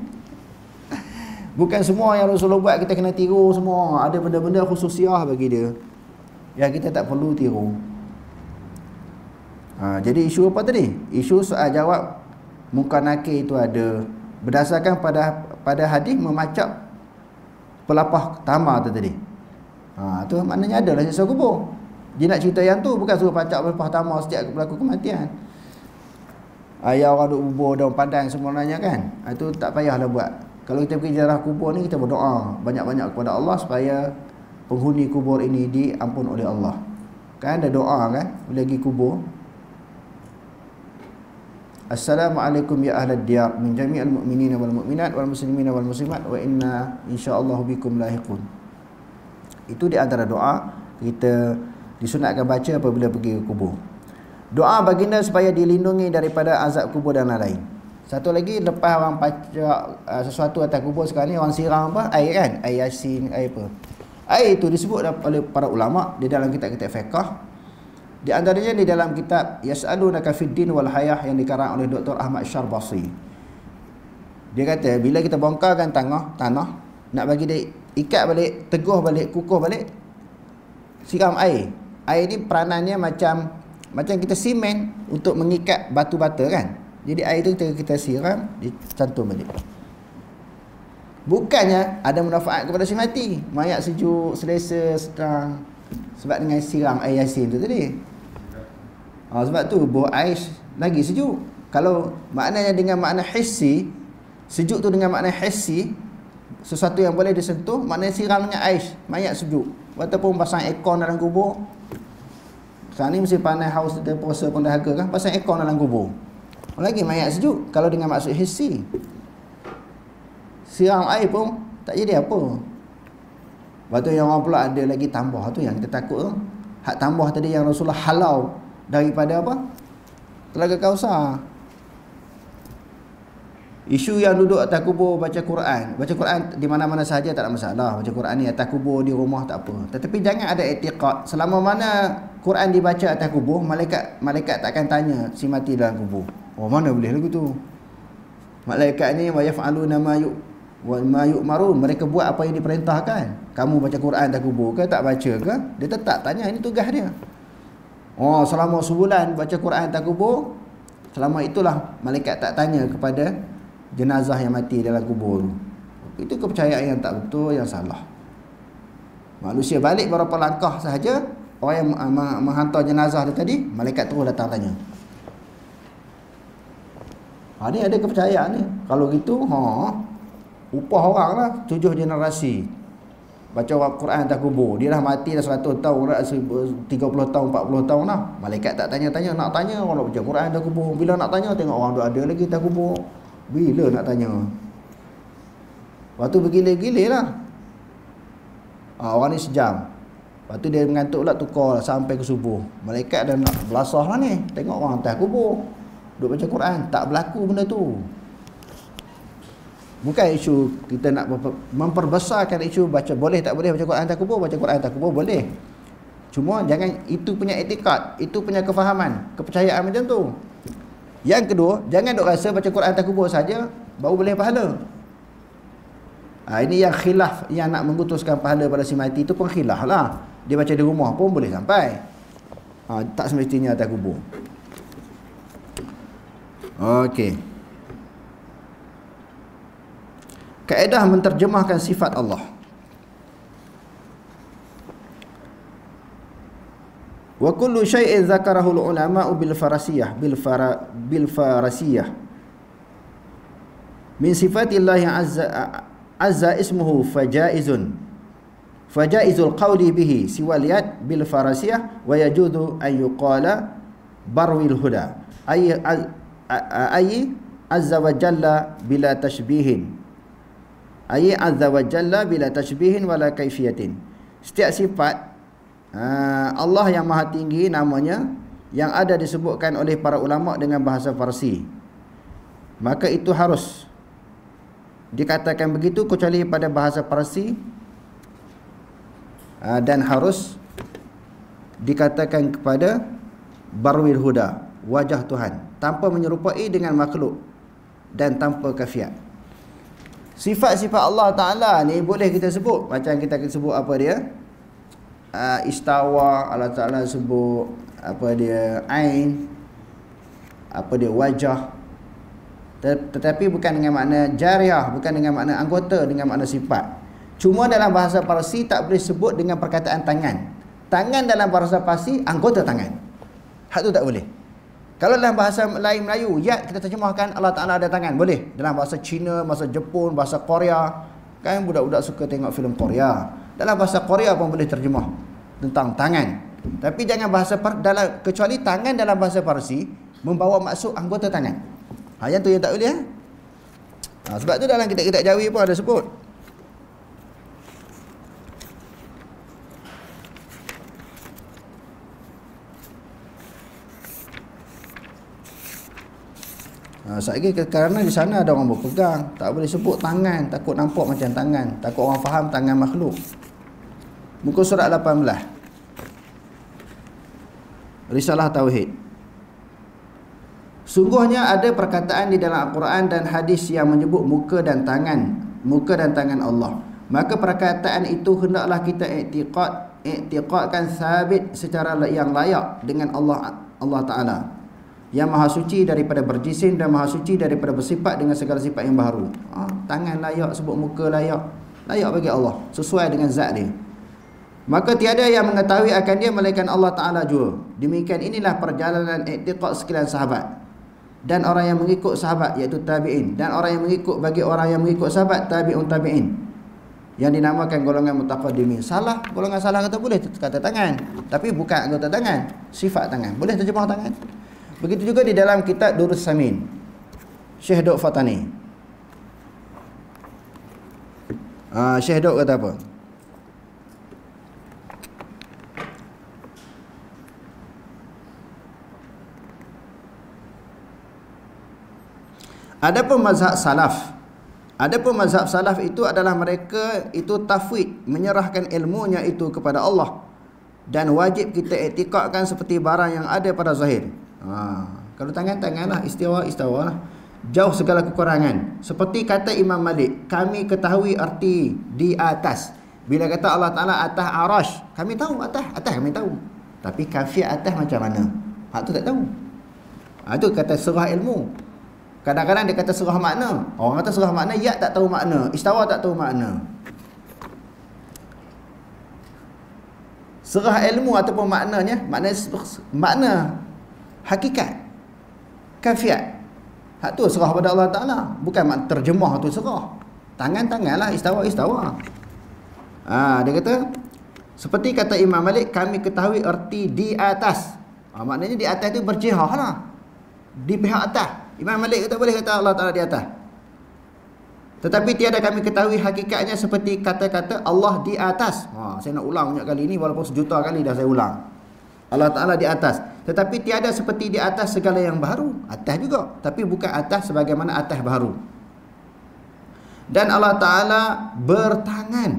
Bukan semua yang Rasulullah buat kita kena tiru semua. Ada benda-benda khususiah bagi dia yang kita tak perlu tiru. Jadi isu apa tadi? Isu soal jawab munkar nakir itu ada berdasarkan pada hadis memacak pelapah tamar tu tadi. Tu maknanya adalah siksa kubur. Dia nak cerita yang tu, bukan suruh pacak pelapah tamar setiap berlaku kematian. Ayah orang duk bubur daun padang semuanya kan. Itu tak payahlah buat. Kalau kita pergi ziarah kubur ni, kita berdoa banyak-banyak kepada Allah supaya penghuni kubur ini diampun oleh Allah. Kan ada doa kan bila pergi kubur. Assalamualaikum ya ahlad diyar min jami'al mu'minina wal mu'minat wal muslimina wal muslimat wa inna insyaallah bikum lahiqun. Itu di antara doa kita disunatkan baca apabila pergi ke kubur. Doa baginda supaya dilindungi daripada azab kubur dan lain-lain. Satu lagi, lepas orang pacak sesuatu atas kubur sekarang ni, orang siram apa? Air kan? Air yasin, air apa? Air itu disebut oleh para ulama di dalam kitab-kitab fiqh. Di antaranya di dalam kitab Yas'alunaka Fiddin wal Hayah yang dikarang oleh Dr. Ahmad Syarbasi. Dia kata bila kita bongkarkan tanah nak bagi dia ikat balik, teguh balik, kukuh balik, siram air. Air ni peranannya macam kita simen untuk mengikat batu bata kan. Jadi air tu kita siram, dicantum balik. Bukannya ada manfaat kepada si mati, mayat sejuk, selesa, sedang, sebab dengan siram air yasin tu tadi. Sebab tu buah air lagi sejuk. Kalau maknanya dengan makna hissi, sejuk tu dengan makna hissi, sesuatu yang boleh disentuh, maknanya siram dengan air, mayat sejuk. Ataupun pasang aircon dalam kubur. Sekarang ni mesti panas, haus, puasa pun dahaga kan, pasang aircon dalam kubur. Lagi mayat sejuk. Kalau dengan maksud hissi, siram air pun tak jadi apa. Lepas tu yang orang pula ada lagi tambah tu yang kita takut tu. Hak tambah tadi yang Rasulullah halau daripada apa? Telaga Kausar. Isu yang duduk atas kubur baca Quran. Baca Quran di mana-mana sahaja tak ada masalah. Baca Quran ni atas kubur, di rumah tak apa. Tetapi jangan ada i'tiqad. Selama mana Quran dibaca atas kubur, malaikat takkan tanya si mati dalam kubur. Mana boleh lagu tu? Malaikat ni wa yaf'aluna ma yu'marun. Mereka buat apa yang diperintahkan. Kamu baca Quran atas kubur ke tak baca ke? Dia tetap tanya, ini tugas dia. Selama sebulan baca Quran atas kubur, selama itulah malaikat tak tanya kepada jenazah yang mati dalam kubur. Itu kepercayaan yang tak betul, yang salah. Manusia balik beberapa langkah sahaja, orang yang menghantar jenazah tu tadi, malaikat terus datang tanya. Ni ada kepercayaan ni. Kalau gitu, upah orang lah 7 generasi baca Quran atas kubur. Dia dah mati dah 100 tahun, 30 tahun, 40 tahun lah. Malaikat tak tanya-tanya. Nak tanya orang nak baca Quran atas kubur. Bila nak tanya, tengok orang tu ada lagi atas kubur. Bila nak tanya? Lepas tu bergilir-gilir lah. Orang ni sejam. Lepas tu dia mengantuk pula, tukar sampai ke subuh. Malaikat dah nak belasah lah ni, tengok orang atas kubur duk baca Quran. Tak berlaku benda tu. Bukan isu kita nak memperbesarkan isu baca boleh tak boleh baca Quran atas kubur. Baca Quran atas kubur boleh, cuma jangan itu punya etikad, itu punya kefahaman, kepercayaan macam tu. Yang kedua, jangan duk rasa baca Quran atas kubur saja baru boleh pahala. Ini yang khilaf, yang nak mengutuskan pahala pada si mati itu pun khilaf lah. Dia baca di rumah pun boleh sampai. Tak semestinya atas kubur. Okey. Kaedah menterjemahkan sifat Allah. Wa kullu syai'in zakarahu al-ulama'u bil farasiyah bil farasiyah min sifatillahi azza ismuhu fajaizul qawli bihi siwal yad bil farasiyah wa yajudu an yuqala barwil huda ay azza wa jalla bila tashbihin, ay azza wa jalla bila tashbihin wala kaifiyatin. Setiap sifat Allah yang maha tinggi namanya yang ada disebutkan oleh para ulama dengan bahasa Farsi, maka itu harus dikatakan begitu kecuali pada bahasa Parsi, dan harus dikatakan kepada barwil huda, wajah Tuhan, tanpa menyerupai dengan makhluk dan tanpa kafiat. Sifat-sifat Allah Ta'ala ni boleh kita sebut, macam kita sebut apa dia, istawa. Allah Ta'ala sebut apa dia, ain, apa dia, wajah. Tetapi bukan dengan makna jariah, bukan dengan makna anggota, dengan makna sifat. Cuma dalam bahasa Parsi tak boleh sebut dengan perkataan tangan. Tangan dalam bahasa Parsi anggota tangan. Hak tu tak boleh. Kalau dalam bahasa lain Melayu, yad kita terjemahkan Allah Ta'ala ada tangan, boleh. Dalam bahasa Cina, bahasa Jepun, bahasa Korea, kan budak-budak suka tengok filem Korea, dalam bahasa Korea pun boleh terjemah tentang tangan. Tapi jangan dalam, kecuali tangan dalam bahasa Parsi membawa maksud anggota tangan. Yang tu yang tak boleh. Sebab tu dalam kitab-kitab Jawi pun ada sebut. Lagi kerana di sana ada orang berpegang, tak boleh sebut tangan, takut nampak macam tangan, takut orang faham tangan makhluk. Muka surat 18, Risalah Tauhid. Sungguhnya ada perkataan di dalam Al-Quran dan hadis yang menyebut muka dan tangan Allah. Maka perkataan itu hendaklah kita i'tiqadkan sabit secara yang layak dengan Allah Ta'ala, yang maha suci daripada berjisim dan maha suci daripada bersifat dengan segala sifat yang baharu. Tangan layak, sebut muka layak bagi Allah, sesuai dengan zat dia. Maka tiada yang mengetahui akan dia melainkan Allah Ta'ala jua. Demikian inilah perjalanan i'tiqad sekalian sahabat dan orang yang mengikut sahabat, iaitu tabi'in, dan orang yang mengikut, bagi orang yang mengikut sahabat, tabi'un tabi'in, yang dinamakan golongan mutaqaddimin. Salah, golongan salah kata boleh kata tangan, tapi bukan anggota tangan, sifat tangan, boleh terjemah tangan. Begitu juga di dalam kitab Durrus Samin, Syekh Dok Fatani. Syekh Dok kata apa? Adapun mazhab salaf itu adalah mereka itu tafwid, menyerahkan ilmunya itu kepada Allah, dan wajib kita i'tiqadkan seperti barang yang ada pada zahir. Kalau tangan-tanganlah, istiwa lah, jauh segala kekurangan. Seperti kata Imam Malik, kami ketahui arti di atas. Bila kata Allah Ta'ala atas arash, kami tahu atas kami tahu, tapi kafiat atas macam mana, hak tu tak tahu. Itu kata surah ilmu. Kadang-kadang dia kata surah makna. Orang kata surah makna, ya tak tahu makna, istawa tak tahu makna. Surah ilmu ataupun maknanya, makna hakikat, kafiat, hak tu surah pada Allah Ta'ala, bukan terjemah tu surah. Tangan-tanganlah, istawa. Dia kata seperti kata Imam Malik, kami ketahui erti di atas. Maknanya di atas tu berjihah lah, di pihak atas. Imam Malik kata boleh kata Allah Ta'ala di atas. Tetapi tiada kami ketahui hakikatnya seperti kata-kata Allah di atas. Saya nak ulang banyak kali ini walaupun sejuta kali dah saya ulang. Allah Ta'ala di atas. Tetapi tiada seperti di atas segala yang baru. Atas juga. Tapi bukan atas sebagaimana atas baru. Dan Allah Ta'ala bertangan.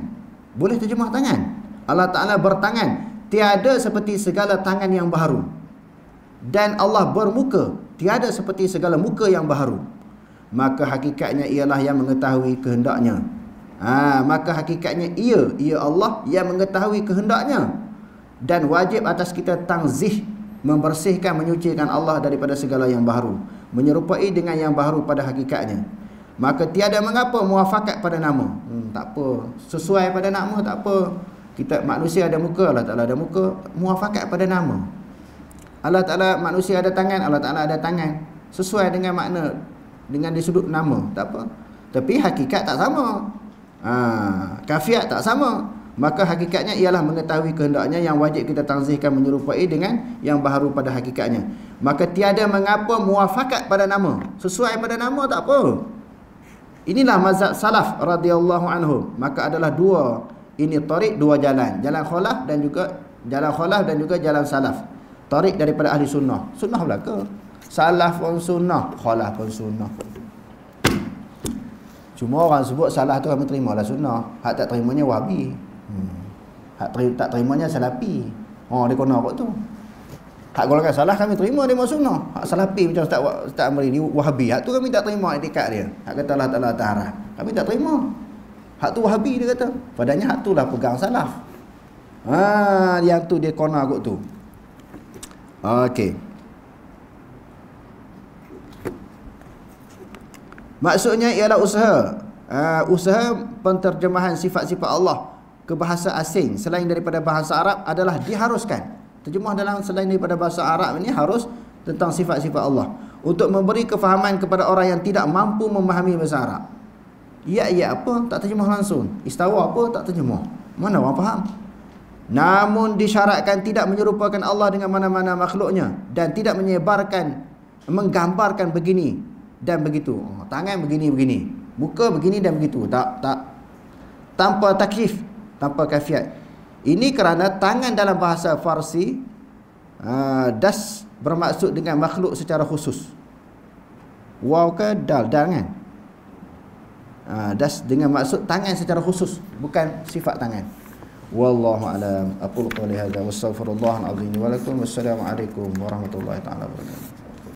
Boleh terjemah tangan. Allah Ta'ala bertangan. Tiada seperti segala tangan yang baru. Dan Allah bermuka. Tiada seperti segala muka yang baru. Maka hakikatnya ialah yang mengetahui kehendaknya. Maka hakikatnya ia Allah yang mengetahui kehendaknya. Dan wajib atas kita tangzih, membersihkan, menyucikan Allah daripada segala yang baru, menyerupai dengan yang baru pada hakikatnya. Maka tiada mengapa muafakat pada nama. Tak apa, sesuai pada nama tak apa. Kita manusia ada muka, Allah Ta'ala ada muka. Muafakat pada nama. Allah Ta'ala, manusia ada tangan, Allah Ta'ala ada tangan. Sesuai dengan makna, dengan di sudut nama, tak apa. Tapi hakikat tak sama. Kafiat tak sama. Maka hakikatnya ialah mengetahui kehendaknya yang wajib kita tangzihkan, menyerupai dengan yang baru pada hakikatnya. Maka tiada mengapa muafakat pada nama. Sesuai pada nama tak apa. Inilah mazhab salaf radhiyallahu anhum. Maka adalah dua, ini tariq, dua jalan. Jalan khalaf dan juga jalan salaf. Tariq daripada ahli sunnah. Sunnah belaka. Salaf pun sunnah, khalaf pun sunnah. Cuma orang sebut salah tu kami terimalah sunnah. Hak tak terimanya wahabi. Hak tak terimanya salafi. Dia kena apa tu? Hak golongan salah kami terima dia masuk sunnah. Hak salafi macam Ustaz Amri ni wahabi. Hak tu kami tak terima etikat dia. Hak kata Allah Ta'ala ta'ala. Kami tak terima. Hak tu wahabi dia kata. Padahal hak tu lah pegang salaf. Yang tu dia kona kot tu. Okey. Maksudnya ialah usaha penterjemahan sifat-sifat Allah ke bahasa asing selain daripada bahasa Arab adalah diharuskan. Terjemah dalam selain daripada bahasa Arab ini harus tentang sifat-sifat Allah untuk memberi kefahaman kepada orang yang tidak mampu memahami bahasa Arab. Ya apa? Tak terjemah langsung. Istawa apa? Tak terjemah. Mana orang faham? Namun disyaratkan tidak menyerupakan Allah dengan mana-mana makhluknya dan tidak menggambarkan begini dan begitu. Tangan begini, muka begini dan begitu. Tak tanpa takyif, tanpa kafiat. Ini kerana tangan dalam bahasa Farsi das bermaksud dengan makhluk secara khusus. Waw ke dal kan? Das dengan maksud tangan secara khusus, bukan sifat tangan. Wallahu a'lam. Aqulu qawli hadza wa astaghfirullahal azim wa lakum. Wassalamu alaikum warahmatullahi taala wabarakatuh.